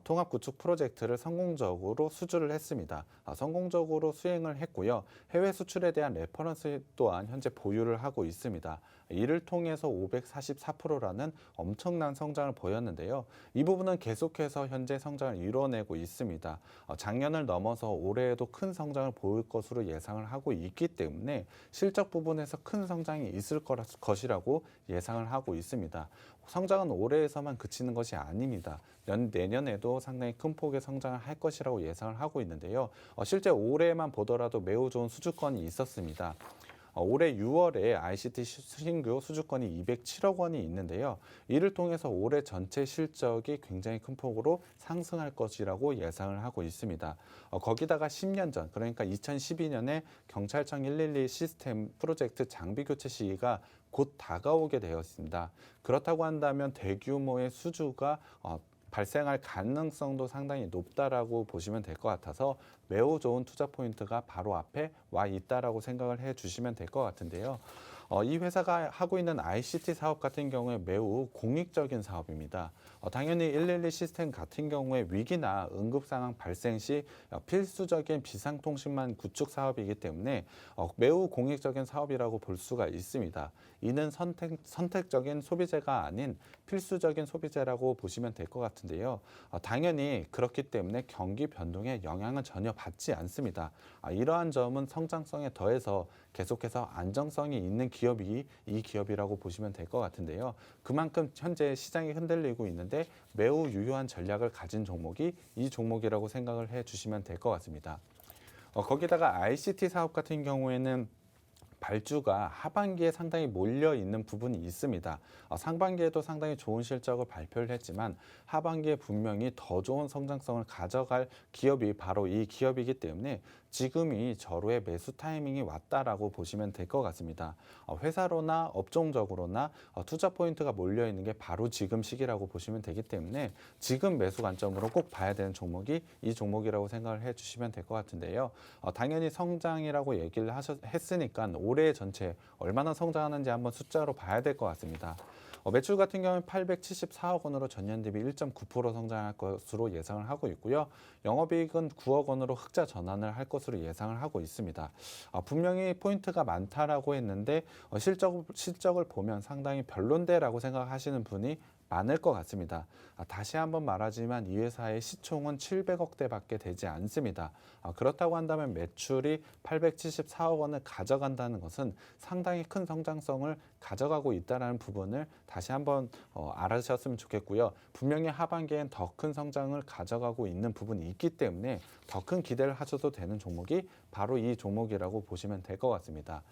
통합 구축 프로젝트를 성공적으로 수주를 했습니다. 성공적으로 수행을 했고요. 해외 수출에 대한 레퍼런스 또한 현재 보유를 하고 있습니다. 이를 통해서 544%라는 엄청난 성장을 보였는데요. 이 부분은 계속해서 현재 성장을 이뤄내고 있습니다. 작년을 넘어서 올해에도 큰 성장을 보일 것으로 예상을 하고 있기 때문에 실적 부분에서 큰 성장이 있을 것이라고 예상을 하고 있습니다. 성장은 올해에서만 그치는 것이 아닙니다. 내년에도 상당히 큰 폭의 성장을 할 것이라고 예상을 하고 있는데요. 실제 올해만 보더라도 매우 좋은 수주권이 있었습니다. 올해 6월에 ICT 신규 수주권이 207억 원이 있는데요. 이를 통해서 올해 전체 실적이 굉장히 큰 폭으로 상승할 것이라고 예상을 하고 있습니다. 거기다가 10년 전, 그러니까 2012년에 경찰청 112 시스템 프로젝트 장비 교체 시기가 곧 다가오게 되었습니다. 그렇다고 한다면 대규모의 수주가 발생할 가능성도 상당히 높다라고 보시면 될 것 같아서 매우 좋은 투자 포인트가 바로 앞에 와 있다라고 생각을 해주시면 될 것 같은데요. 이 회사가 하고 있는 ICT 사업 같은 경우에 매우 공익적인 사업입니다. 당연히 112 시스템 같은 경우에 위기나 응급 상황 발생 시 필수적인 비상통신망 구축 사업이기 때문에 매우 공익적인 사업이라고 볼 수가 있습니다. 이는 선택적인 소비재가 아닌 필수적인 소비재라고 보시면 될 것 같은데요. 당연히 그렇기 때문에 경기 변동에 영향은 전혀 받지 않습니다. 이러한 점은 성장성에 더해서 계속해서 안정성이 있는 기업이 이 기업이라고 보시면 될 것 같은데요. 그만큼 현재 시장이 흔들리고 있는데 매우 유효한 전략을 가진 종목이 이 종목이라고 생각을 해주시면 될 것 같습니다. 거기다가 ICT 사업 같은 경우에는 발주가 하반기에 상당히 몰려 있는 부분이 있습니다. 상반기에도 상당히 좋은 실적을 발표를 했지만 하반기에 분명히 더 좋은 성장성을 가져갈 기업이 바로 이 기업이기 때문에 지금이 절호의 매수 타이밍이 왔다라고 보시면 될 것 같습니다. 회사로나 업종적으로나 투자 포인트가 몰려 있는 게 바로 지금 시기라고 보시면 되기 때문에 지금 매수 관점으로 꼭 봐야 되는 종목이 이 종목이라고 생각을 해주시면 될 것 같은데요. 당연히 성장이라고 얘기를 했으니까 올해 전체 얼마나 성장하는지 한번 숫자로 봐야 될 것 같습니다. 매출 같은 경우는 874억 원으로 전년 대비 1.9% 성장할 것으로 예상을 하고 있고요. 영업이익은 9억 원으로 흑자 전환을 할 것으로 예상을 하고 있습니다. 분명히 포인트가 많다라고 했는데 실적을 보면 상당히 별론데라고 생각하시는 분이 많을 것 같습니다. 다시 한번 말하지만 이 회사의 시총은 700억대밖에 되지 않습니다. 그렇다고 한다면 매출이 874억 원을 가져간다는 것은 상당히 큰 성장성을 가져가고 있다는 부분을 다시 한번 알아주셨으면 좋겠고요. 분명히 하반기엔 더 큰 성장을 가져가고 있는 부분이 있기 때문에 더 큰 기대를 하셔도 되는 종목이 바로 이 종목이라고 보시면 될 것 같습니다.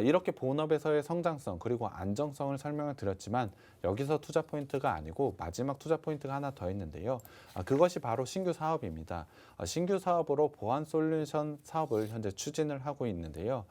이렇게 본업에서의 성장성 그리고 안정성을 설명을 드렸지만 여기서 투자 포인트가 아니고 마지막 투자 포인트가 하나 더 있는데요. 그것이 바로 신규 사업입니다. 신규 사업으로 보안 솔루션 사업을 현재 추진을 하고 있는데요.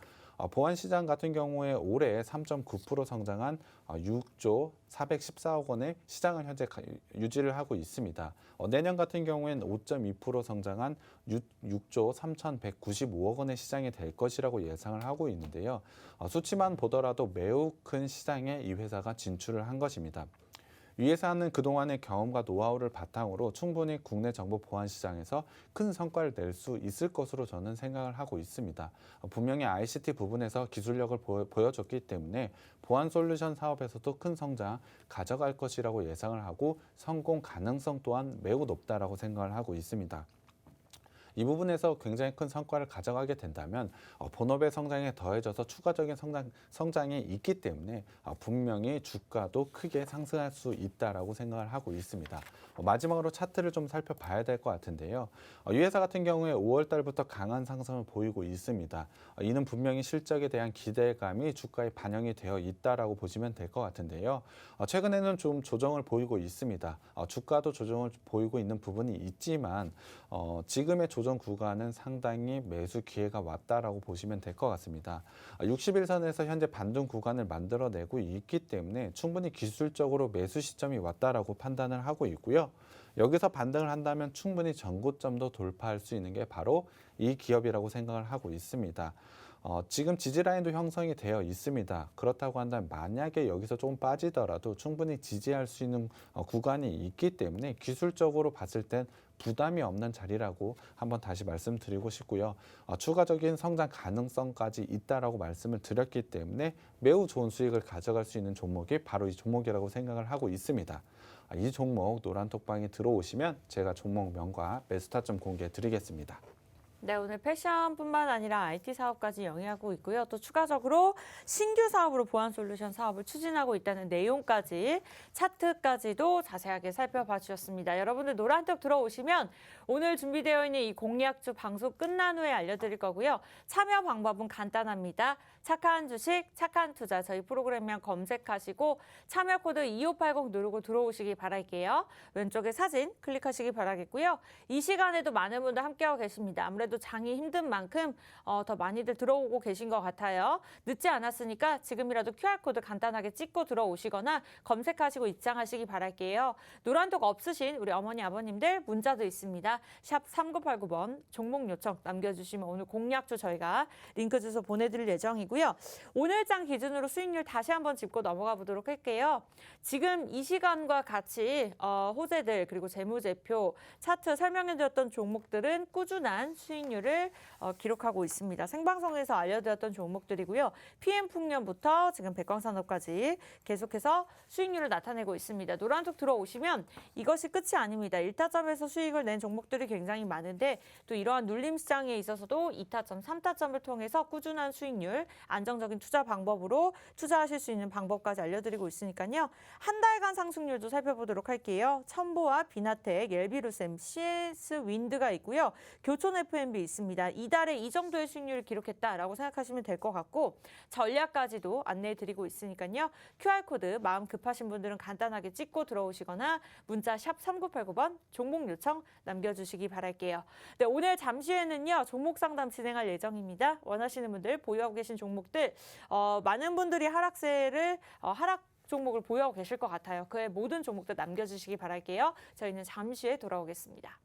보안 시장 같은 경우에 올해 3.9% 성장한 6조 414억 원의 시장을 현재 유지를 하고 있습니다. 내년 같은 경우에는 5.2% 성장한 6조 3,195억 원의 시장이 될 것이라고 예상을 하고 있는데요. 수치만 보더라도 매우 큰 시장에 이 회사가 진출을 한 것입니다. 이 회사는 그동안의 경험과 노하우를 바탕으로 충분히 국내 정보 보안 시장에서 큰 성과를 낼 수 있을 것으로 저는 생각을 하고 있습니다. 분명히 ICT 부분에서 기술력을 보여줬기 때문에 보안 솔루션 사업에서도 큰 성장 가져갈 것이라고 예상을 하고 성공 가능성 또한 매우 높다라고 생각을 하고 있습니다. 이 부분에서 굉장히 큰 성과를 가져가게 된다면 본업의 성장에 더해져서 추가적인 성장이 있기 때문에 분명히 주가도 크게 상승할 수 있다라고 생각을 하고 있습니다. 마지막으로 차트를 좀 살펴봐야 될 것 같은데요. 이 회사 같은 경우에 5월 달부터 강한 상승을 보이고 있습니다. 이는 분명히 실적에 대한 기대감이 주가에 반영이 되어 있다라고 보시면 될 것 같은데요. 최근에는 좀 조정을 보이고 있습니다. 주가도 조정을 보이고 있는 부분이 있지만 지금의 조정 구간은 상당히 매수 기회가 왔다라고 보시면 될 것 같습니다. 60일선에서 현재 반등 구간을 만들어내고 있기 때문에 충분히 기술적으로 매수 시점이 왔다라고 판단을 하고 있고요. 여기서 반등을 한다면 충분히 전고점도 돌파할 수 있는 게 바로 이 기업이라고 생각을 하고 있습니다. 지금 지지라인도 형성이 되어 있습니다. 그렇다고 한다면 만약에 여기서 조금 빠지더라도 충분히 지지할 수 있는 구간이 있기 때문에 기술적으로 봤을 땐 부담이 없는 자리라고 한번 다시 말씀드리고 싶고요. 추가적인 성장 가능성까지 있다라고 말씀을 드렸기 때문에 매우 좋은 수익을 가져갈 수 있는 종목이 바로 이 종목이라고 생각을 하고 있습니다. 이 종목 노란톡방에 들어오시면 제가 종목명과 매수타점 공개해 드리겠습니다. 네, 오늘 패션뿐만 아니라 IT 사업까지 영위하고 있고요. 또 추가적으로 신규 사업으로 보안 솔루션 사업을 추진하고 있다는 내용까지 차트까지도 자세하게 살펴봐 주셨습니다. 여러분들 노란톡 들어오시면 오늘 준비되어 있는 이 공략주 방송 끝난 후에 알려드릴 거고요. 참여 방법은 간단합니다. 착한 주식, 착한 투자 저희 프로그램명 검색하시고 참여 코드 2580 누르고 들어오시기 바랄게요. 왼쪽에 사진 클릭하시기 바라겠고요. 이 시간에도 많은 분들 함께하고 계십니다. 아무래도 장이 힘든 만큼 더 많이들 들어오고 계신 것 같아요. 늦지 않았으니까 지금이라도 QR코드 간단하게 찍고 들어오시거나 검색하시고 입장하시기 바랄게요. 노란톡 없으신 우리 어머니 아버님들 문자도 있습니다. 샵 3989번 종목 요청 남겨주시면 오늘 공략주 저희가 링크 주소 보내드릴 예정이고요. 오늘 장 기준으로 수익률 다시 한번 짚고 넘어가 보도록 할게요. 지금 이 시간과 같이 호재들 그리고 재무제표 차트 설명해드렸던 종목들은 꾸준한 수익률을 기록하고 있습니다. 생방송에서 알려드렸던 종목들이고요. PM풍년부터 지금 백광산업까지 계속해서 수익률을 나타내고 있습니다. 노란톡 들어오시면 이것이 끝이 아닙니다. 1타점에서 수익을 낸 종목들이 굉장히 많은데 또 이러한 눌림 시장에 있어서도 2타점, 3타점을 통해서 꾸준한 수익률, 안정적인 투자 방법으로 투자하실 수 있는 방법까지 알려드리고 있으니까요. 한 달간 상승률도 살펴보도록 할게요. 첨보와 비나텍, 엘비루셈, CS 윈드가 있고요. 교촌 FM D&B 있습니다. 이달에 이 정도의 수익률을 기록했다라고 생각하시면 될 것 같고 전략까지도 안내해 드리고 있으니까요. QR코드 마음 급하신 분들은 간단하게 찍고 들어오시거나 문자 샵 3989번 종목 요청 남겨주시기 바랄게요. 네, 오늘 잠시 후에는요. 종목 상담 진행할 예정입니다. 원하시는 분들 보유하고 계신 종목들 많은 분들이 하락세를 하락 종목을 보유하고 계실 것 같아요. 그의 모든 종목들 남겨주시기 바랄게요. 저희는 잠시 후에 돌아오겠습니다.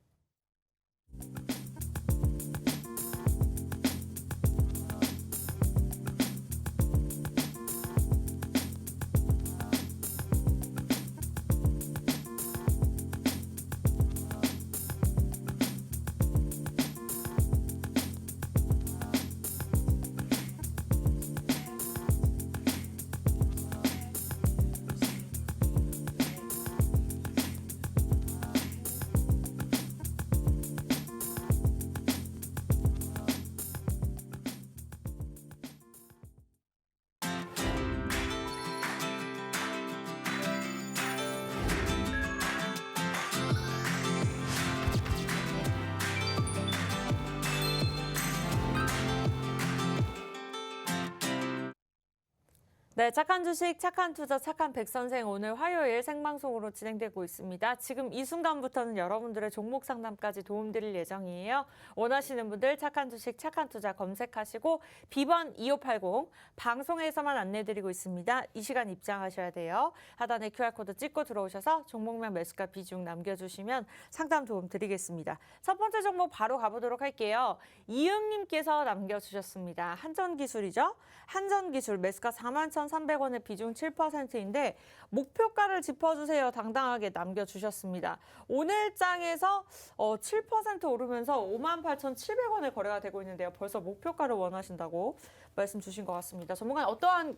네, 착한 주식, 착한 투자, 착한 백선생 오늘 화요일 생방송으로 진행되고 있습니다. 지금 이 순간부터는 여러분들의 종목 상담까지 도움드릴 예정이에요. 원하시는 분들 착한 주식, 착한 투자 검색하시고 비번 2580 방송에서만 안내드리고 있습니다. 이 시간 입장하셔야 돼요. 하단에 QR코드 찍고 들어오셔서 종목명 매수가 비중 남겨주시면 상담 도움 드리겠습니다. 첫 번째 종목 바로 가보도록 할게요. 이응님께서 남겨주셨습니다. 한전기술이죠. 한전기술 매수가 41,300원의 비중 7%인데 목표가를 짚어주세요. 당당하게 남겨주셨습니다. 오늘 장에서 7% 오르면서 58,700원에 거래가 되고 있는데요. 벌써 목표가를 원하신다고 말씀 주신 것 같습니다. 전문가님 어떠한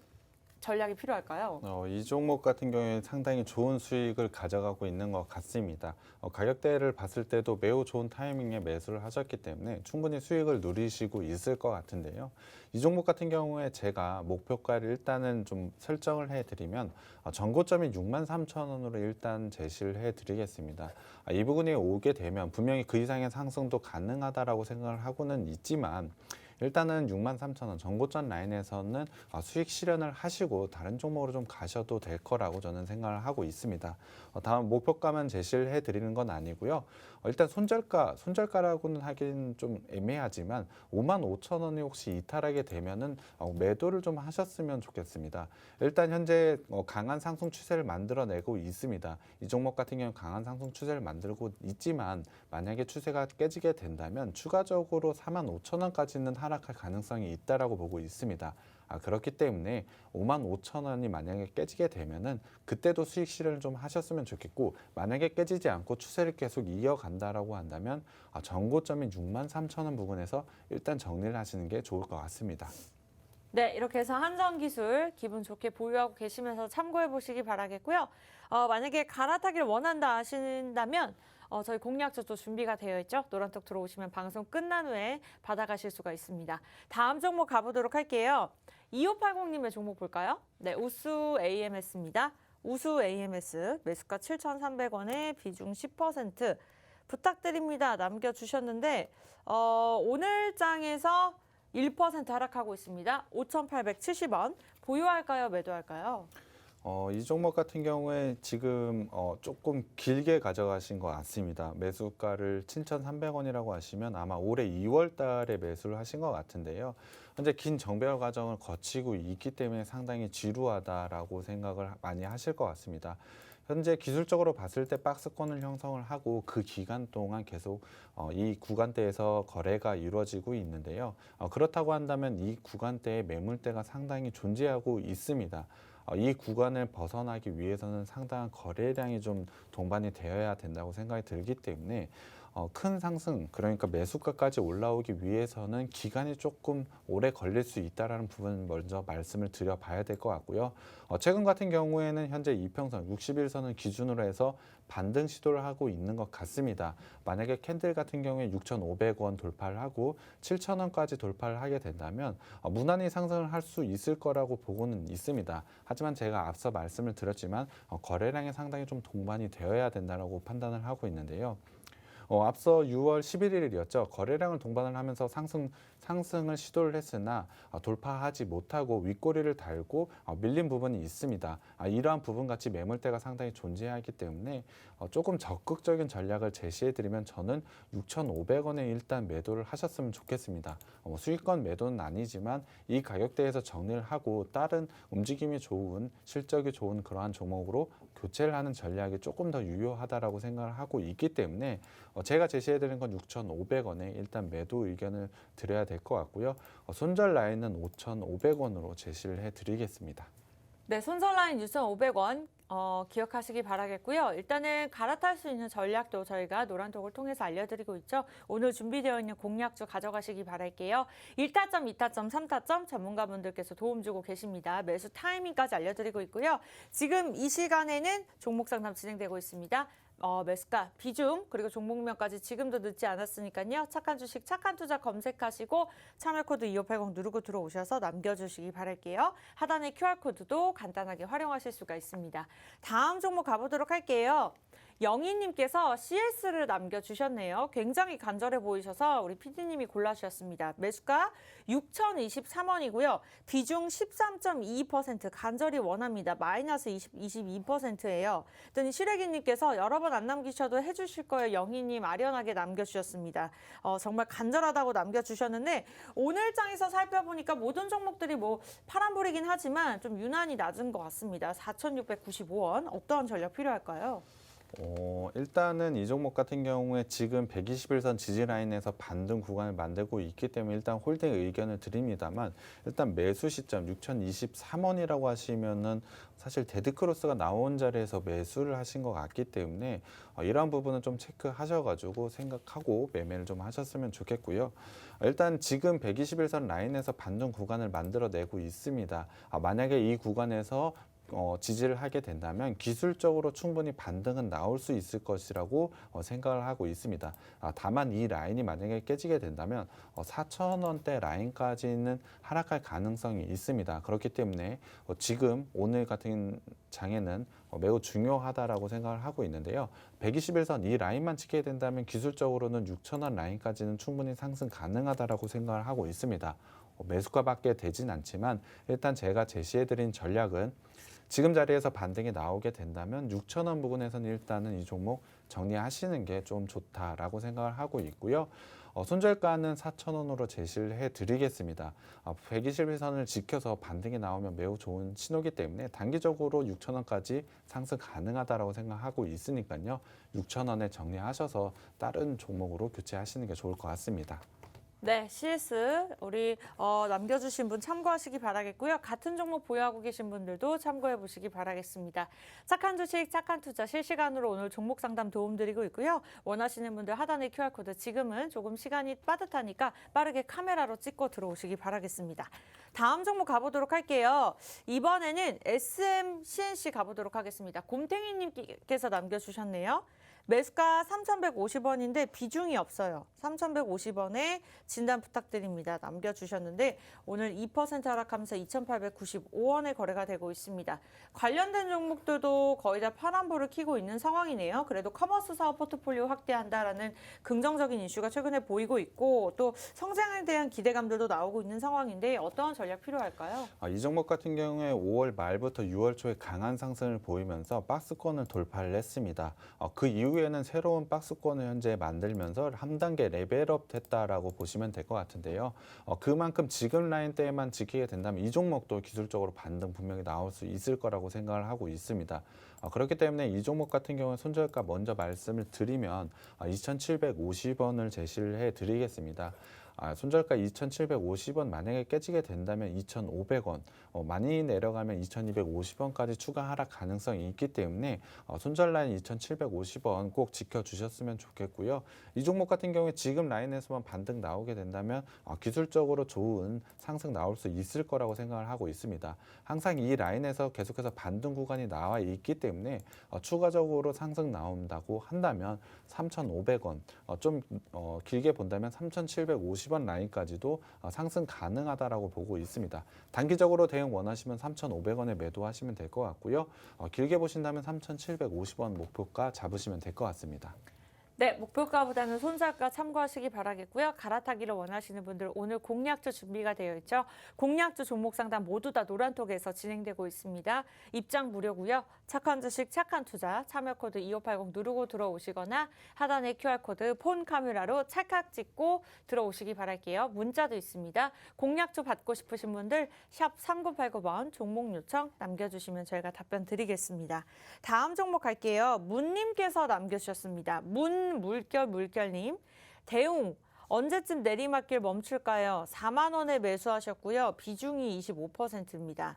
전략이 필요할까요? 이 종목 같은 경우에는 상당히 좋은 수익을 가져가고 있는 것 같습니다. 가격대를 봤을 때도 매우 좋은 타이밍에 매수를 하셨기 때문에 충분히 수익을 누리시고 있을 것 같은데요. 이 종목 같은 경우에 제가 목표가를 일단은 좀 설정을 해드리면 전고점이 63,000원으로 일단 제시를 해드리겠습니다. 이 부분이 오게 되면 분명히 그 이상의 상승도 가능하다라고 생각을 하고는 있지만 일단은 63,000원 전고점 라인에서는 수익 실현을 하시고 다른 종목으로 좀 가셔도 될 거라고 저는 생각을 하고 있습니다. 다음 목표가만 제시를 해드리는 건 아니고요. 일단 손절가라고는 하긴 좀 애매하지만 55,000원이 혹시 이탈하게 되면은 매도를 좀 하셨으면 좋겠습니다. 일단 현재 강한 상승 추세를 만들어내고 있습니다. 이 종목 같은 경우는 강한 상승 추세를 만들고 있지만 만약에 추세가 깨지게 된다면 추가적으로 45,000원까지는 하락할 가능성이 있다라고 보고 있습니다. 그렇기 때문에 55,000원이 만약에 깨지게 되면은 그때도 수익 실현을 좀 하셨으면 좋겠고 만약에 깨지지 않고 추세를 계속 이어간다라고 한다면 전고점인 63,000원 부분에서 일단 정리를 하시는 게 좋을 것 같습니다. 네, 이렇게 해서 한전기술 기분 좋게 보유하고 계시면서 참고해 보시기 바라겠고요. 만약에 갈아타기를 원한다 하신다면 저희 공략서도 준비가 되어 있죠. 노란톡 들어오시면 방송 끝난 후에 받아가실 수가 있습니다. 다음 종목 가보도록 할게요. 2580님의 종목 볼까요? 네, 우수 AMS입니다. 우수 AMS 매수가 7,300원에 비중 10% 부탁드립니다. 남겨주셨는데 오늘 장에서 1% 하락하고 있습니다. 5,870원. 보유할까요? 매도할까요? 이 종목 같은 경우에 지금 조금 길게 가져가신 것 같습니다. 매수가를 7,300원이라고 하시면 아마 올해 2월 달에 매수를 하신 것 같은데요. 현재 긴 정배열 과정을 거치고 있기 때문에 상당히 지루하다라고 생각을 많이 하실 것 같습니다. 현재 기술적으로 봤을 때 박스권을 형성을 하고 그 기간 동안 계속 이 구간대에서 거래가 이루어지고 있는데요. 그렇다고 한다면 이 구간대에 매물대가 상당히 존재하고 있습니다. 이 구간을 벗어나기 위해서는 상당한 거래량이 좀 동반이 되어야 된다고 생각이 들기 때문에 큰 상승, 그러니까 매수가까지 올라오기 위해서는 기간이 조금 오래 걸릴 수 있다는 부분 먼저 말씀을 드려봐야 될 것 같고요. 최근 같은 경우에는 현재 이평선, 60일선을 기준으로 해서 반등 시도를 하고 있는 것 같습니다. 만약에 캔들 같은 경우에 6,500원 돌파를 하고 7,000원까지 돌파를 하게 된다면 무난히 상승을 할 수 있을 거라고 보고는 있습니다. 하지만 제가 앞서 말씀을 드렸지만 거래량이 상당히 좀 동반이 되어야 된다고 판단을 하고 있는데요. 앞서 6월 11일이었죠. 거래량을 동반을 하면서 상승을 시도를 했으나 돌파하지 못하고 윗꼬리를 달고 밀린 부분이 있습니다. 이러한 부분 같이 매물대가 상당히 존재하기 때문에 조금 적극적인 전략을 제시해드리면 저는 6,500원에 일단 매도를 하셨으면 좋겠습니다. 수익권 매도는 아니지만 이 가격대에서 정리를 하고 다른 움직임이 좋은 실적이 좋은 그러한 종목으로 교체를 하는 전략이 조금 더 유효하다라고 생각을 하고 있기 때문에 제가 제시해드린 건 6,500원에 일단 매도 의견을 드려야 될 것 같고요. 손절 라인은 5,500원으로 제시를 해드리겠습니다. 네, 손절 라인 6,500원 기억하시기 바라겠고요. 일단은 갈아탈 수 있는 전략도 저희가 노란톡을 통해서 알려드리고 있죠. 오늘 준비되어 있는 공략주 가져가시기 바랄게요. 1타점, 2타점, 3타점 전문가분들께서 도움 주고 계십니다. 매수 타이밍까지 알려드리고 있고요. 지금 이 시간에는 종목 상담 진행되고 있습니다. 매수가, 비중, 그리고 종목명까지 지금도 늦지 않았으니까요. 착한 주식, 착한 투자 검색하시고 참여코드 2580 누르고 들어오셔서 남겨주시기 바랄게요. 하단의 QR코드도 간단하게 활용하실 수가 있습니다. 다음 종목 가보도록 할게요. 영희님께서 CS를 남겨주셨네요. 굉장히 간절해 보이셔서 우리 PD님이 골라주셨습니다. 매수가 6,023원이고요. 비중 13.22% 간절히 원합니다. 마이너스 22%예요. 그랬더니 시래기님께서 여러 번 안 남기셔도 해주실 거예요. 영희님 아련하게 남겨주셨습니다. 정말 간절하다고 남겨주셨는데 오늘 장에서 살펴보니까 모든 종목들이 뭐 파란불이긴 하지만 좀 유난히 낮은 것 같습니다. 4,695원. 어떠한 전략 필요할까요? 일단은 이 종목 같은 경우에 지금 121선 지지 라인에서 반등 구간을 만들고 있기 때문에 일단 홀딩 의견을 드립니다만 일단 매수 시점 6,023원이라고 하시면은 사실 데드크로스가 나온 자리에서 매수를 하신 것 같기 때문에 이러한 부분은 좀 체크하셔가지고 생각하고 매매를 좀 하셨으면 좋겠고요. 일단 지금 121선 라인에서 반등 구간을 만들어내고 있습니다. 만약에 이 구간에서 지지를 하게 된다면 기술적으로 충분히 반등은 나올 수 있을 것이라고 생각을 하고 있습니다. 다만 이 라인이 만약에 깨지게 된다면 4,000원대 라인까지는 하락할 가능성이 있습니다. 그렇기 때문에 지금 오늘 같은 장에는 매우 중요하다라고 생각을 하고 있는데요. 121선 이 라인만 지키게 된다면 기술적으로는 6,000원 라인까지는 충분히 상승 가능하다라고 생각을 하고 있습니다. 매수가밖에 되진 않지만 일단 제가 제시해드린 전략은 지금 자리에서 반등이 나오게 된다면 6,000원 부근에서는 일단은 이 종목 정리하시는 게 좀 좋다라고 생각을 하고 있고요. 손절가는 4,000원으로 제시를 해드리겠습니다. 121선을 지켜서 반등이 나오면 매우 좋은 신호기 때문에 단기적으로 6,000원까지 상승 가능하다고 생각하고 있으니까요. 6,000원에 정리하셔서 다른 종목으로 교체하시는 게 좋을 것 같습니다. 네, CS 우리 남겨주신 분 참고하시기 바라겠고요. 같은 종목 보유하고 계신 분들도 참고해 보시기 바라겠습니다. 착한 주식, 착한 투자 실시간으로 오늘 종목 상담 도움드리고 있고요. 원하시는 분들 하단의 QR코드 지금은 조금 시간이 빠듯하니까 빠르게 카메라로 찍고 들어오시기 바라겠습니다. 다음 종목 가보도록 할게요. 이번에는 SM-CNC 가보도록 하겠습니다. 곰탱이님께서 남겨주셨네요. 매수가 3,150원인데 비중이 없어요. 3,150원에 진단 부탁드립니다. 남겨주셨는데 오늘 2% 하락하면서 2,895원에 거래가 되고 있습니다. 관련된 종목들도 거의 다 파란불을 켜고 있는 상황이네요. 그래도 커머스 사업 포트폴리오 확대한다라는 긍정적인 이슈가 최근에 보이고 있고 또 성장에 대한 기대감들도 나오고 있는 상황인데 어떠한 전략 필요할까요? 이 종목 같은 경우에 5월 말부터 6월 초에 강한 상승을 보이면서 박스권을 돌파를 했습니다. 그 이후에는 새로운 박스권을 현재 만들면서 한 단계 레벨업 됐다라고 보시면 될 것 같은데요. 그만큼 지금 라인대에만 지키게 된다면 이 종목도 기술적으로 반등 분명히 나올 수 있을 거라고 생각을 하고 있습니다. 그렇기 때문에 이 종목 같은 경우는 손절가 먼저 말씀을 드리면 2,750원을 제시를 해드리겠습니다. 손절가 2,750원 만약에 깨지게 된다면 2,500원, 많이 내려가면 2,250원까지 추가 하락 가능성이 있기 때문에 손절 라인 2,750원 꼭 지켜주셨으면 좋겠고요. 이 종목 같은 경우에 지금 라인에서만 반등 나오게 된다면 기술적으로 좋은 상승 나올 수 있을 거라고 생각을 하고 있습니다. 항상 이 라인에서 계속해서 반등 구간이 나와 있기 때문에 추가적으로 상승 나온다고 한다면 3,500원, 좀 길게 본다면 3,750원 라인까지도 상승 가능하다라고 보고 있습니다. 단기적으로 대응 원하시면 3,500원에 매도하시면 될 것 같고요. 길게 보신다면 3,750원 목표가 잡으시면 될 것 같습니다. 네, 목표가보다는 손절가 참고하시기 바라겠고요. 갈아타기를 원하시는 분들 오늘 공략주 준비가 되어 있죠. 공략주 종목 상담 모두 다 노란톡에서 진행되고 있습니다. 입장 무료고요. 착한 주식, 착한 투자, 참여 코드 2580 누르고 들어오시거나 하단에 QR코드 폰 카메라로 찰칵 찍고 들어오시기 바랄게요. 문자도 있습니다. 공략주 받고 싶으신 분들 샵 3989번 종목 요청 남겨주시면 저희가 답변 드리겠습니다. 다음 종목 갈게요. 문님께서 남겨주셨습니다. 물결님. 대웅 언제쯤 내리막길 멈출까요? 4만 원에 매수하셨고요. 비중이 25%입니다.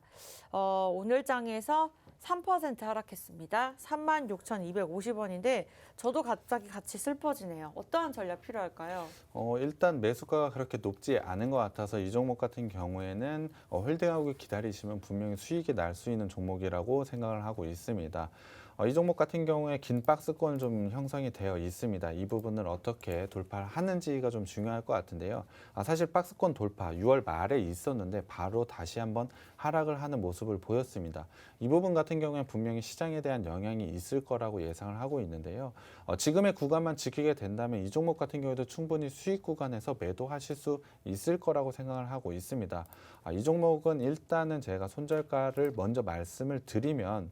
오늘 장에서 3% 하락했습니다. 36,250원인데 저도 갑자기 같이 슬퍼지네요. 어떠한 전략 필요할까요? 일단 매수가가 그렇게 높지 않은 것 같아서 이 종목 같은 경우에는 홀딩하고 기다리시면 분명히 수익이 날 수 있는 종목이라고 생각을 하고 있습니다. 이 종목 같은 경우에 긴 박스권 좀 형성이 되어 있습니다. 이 부분을 어떻게 돌파를 하는지가 좀 중요할 것 같은데요. 사실 박스권 돌파 6월 말에 있었는데 바로 다시 한번 하락을 하는 모습을 보였습니다. 이 부분 같은 경우에 분명히 시장에 대한 영향이 있을 거라고 예상을 하고 있는데요. 지금의 구간만 지키게 된다면 이 종목 같은 경우에도 충분히 수익 구간에서 매도하실 수 있을 거라고 생각을 하고 있습니다. 이 종목은 일단은 제가 손절가를 먼저 말씀을 드리면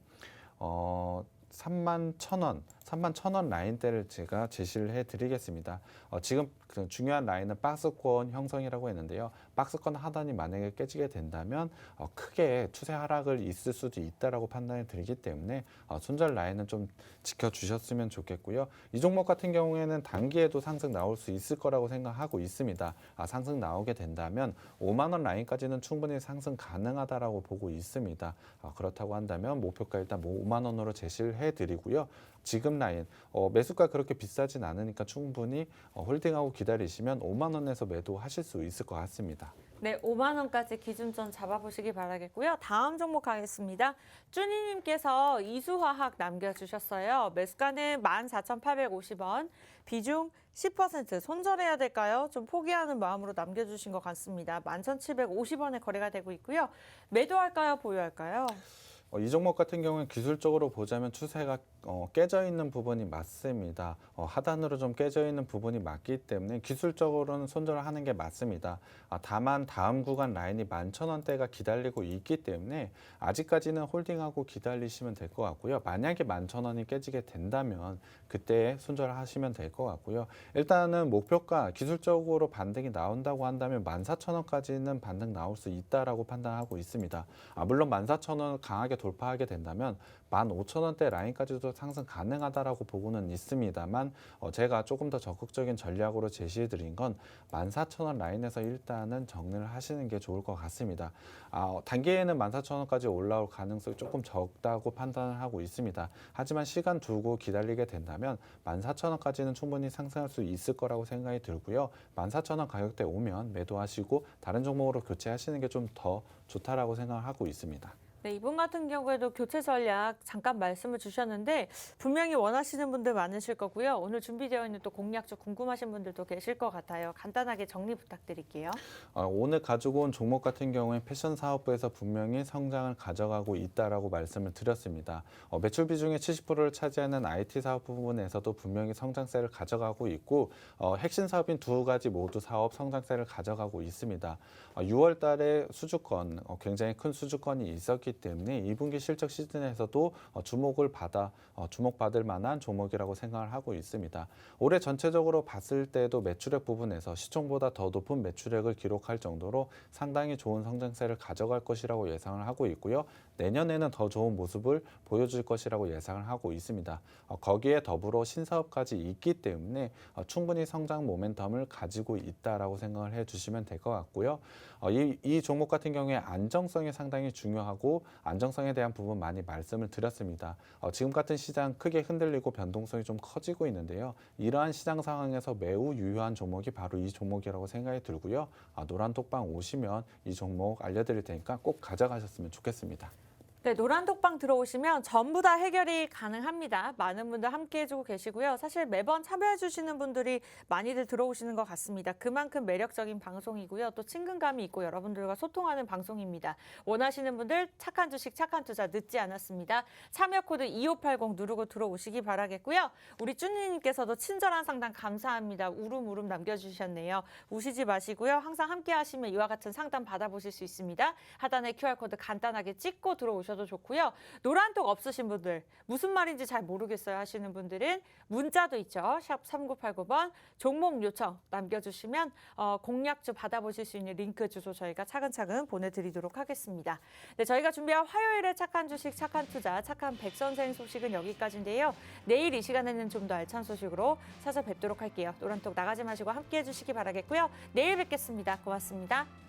31,000원 라인대를 제가 제시를 해드리겠습니다. 지금 그 중요한 라인은 박스권 형성이라고 했는데요. 박스권 하단이 만약에 깨지게 된다면 크게 추세 하락을 있을 수도 있다라고 판단이 들기 때문에 손절 라인은 좀 지켜주셨으면 좋겠고요. 이 종목 같은 경우에는 단기에도 상승 나올 수 있을 거라고 생각하고 있습니다. 상승 나오게 된다면 5만 원 라인까지는 충분히 상승 가능하다라고 보고 있습니다. 그렇다고 한다면 목표가 일단 5만 원으로 제시를 해드리고요. 지금 라인 매수가 그렇게 비싸진 않으니까 충분히 홀딩하고 기다리시면 5만 원에서 매도하실 수 있을 것 같습니다. 네, 5만 원까지 기준점 잡아보시기 바라겠고요. 다음 종목 가겠습니다. 쭈니님께서 이수화학 남겨주셨어요. 매수가는 14,850원, 비중 10% 손절해야 될까요? 좀 포기하는 마음으로 남겨주신 것 같습니다. 11,750원에 거래가 되고 있고요. 매도할까요? 보유할까요? 이 종목 같은 경우는 기술적으로 보자면 추세가 깨져 있는 부분이 맞습니다. 하단으로 좀 깨져 있는 부분이 맞기 때문에 기술적으로는 손절을 하는 게 맞습니다. 다만 다음 구간 라인이 11,000원대가 기다리고 있기 때문에 아직까지는 홀딩하고 기다리시면 될 것 같고요. 만약에 11,000원이 깨지게 된다면 그때 손절을 하시면 될 것 같고요. 일단은 목표가 기술적으로 반등이 나온다고 한다면 14,000원까지는 반등 나올 수 있다라고 판단하고 있습니다. 물론 14,000원 강하게 돌파하게 된다면 15,000원대 라인까지도 상승 가능하다라고 보고는 있습니다만 제가 조금 더 적극적인 전략으로 제시해 드린 건 14,000원 라인에서 일단은 정리를 하시는 게 좋을 것 같습니다. 단기에는 14,000원까지 올라올 가능성이 조금 적다고 판단을 하고 있습니다. 하지만 시간 두고 기다리게 된다면 14,000원까지는 충분히 상승할 수 있을 거라고 생각이 들고요. 14,000원 가격대 오면 매도하시고 다른 종목으로 교체하시는 게 좀 더 좋다라고 생각을 하고 있습니다. 네, 이분 같은 경우에도 교체 전략 잠깐 말씀을 주셨는데 분명히 원하시는 분들 많으실 거고요. 오늘 준비되어 있는 또 공략주 궁금하신 분들도 계실 것 같아요. 간단하게 정리 부탁드릴게요. 오늘 가지고 온 종목 같은 경우에 패션 사업부에서 분명히 성장을 가져가고 있다라고 말씀을 드렸습니다. 매출 비중의 70%를 차지하는 IT 사업 부분에서도 분명히 성장세를 가져가고 있고 핵심 사업인 두 가지 모두 사업 성장세를 가져가고 있습니다. 6월 달에 수주권, 굉장히 큰 수주권이 있었기 때문에 2분기 실적 시즌에서도 주목받을 만한 종목이라고 생각을 하고 있습니다. 올해 전체적으로 봤을 때도 매출액 부분에서 시총보다 더 높은 매출액을 기록할 정도로 상당히 좋은 성장세를 가져갈 것이라고 예상을 하고 있고요. 내년에는 더 좋은 모습을 보여줄 것이라고 예상을 하고 있습니다. 거기에 더불어 신사업까지 있기 때문에 충분히 성장 모멘텀을 가지고 있다라고 생각을 해주시면 될 것 같고요. 이 종목 같은 경우에 안정성이 상당히 중요하고 안정성에 대한 부분 많이 말씀을 드렸습니다. 지금 같은 시장 크게 흔들리고 변동성이 좀 커지고 있는데요. 이러한 시장 상황에서 매우 유효한 종목이 바로 이 종목이라고 생각이 들고요. 노란 톡방 오시면 이 종목 알려드릴 테니까 꼭 가져가셨으면 좋겠습니다. 네, 노란톡방 들어오시면 전부 다 해결이 가능합니다. 많은 분들 함께 해주고 계시고요. 사실 매번 참여해주시는 분들이 많이들 들어오시는 것 같습니다. 그만큼 매력적인 방송이고요. 또 친근감이 있고 여러분들과 소통하는 방송입니다. 원하시는 분들 착한 주식, 착한 투자 늦지 않았습니다. 참여 코드 2580 누르고 들어오시기 바라겠고요. 우리 쭈니님께서도 친절한 상담 감사합니다. 울음울음 남겨주셨네요. 우시지 마시고요. 항상 함께 하시면 이와 같은 상담 받아보실 수 있습니다. 하단에 QR코드 간단하게 찍고 들어오셔도 좋고요. 노란톡 없으신 분들, 무슨 말인지 잘 모르겠어요 하시는 분들은 문자도 있죠. 샵 3989번 종목 요청 남겨주시면 공략주 받아보실 수 있는 링크 주소 저희가 차근차근 보내드리도록 하겠습니다. 네, 저희가 준비한 화요일에 착한 주식, 착한 투자, 착한 백선생 소식은 여기까지인데요. 내일 이 시간에는 좀 더 알찬 소식으로 찾아뵙도록 할게요. 노란톡 나가지 마시고 함께 해주시기 바라겠고요. 내일 뵙겠습니다. 고맙습니다.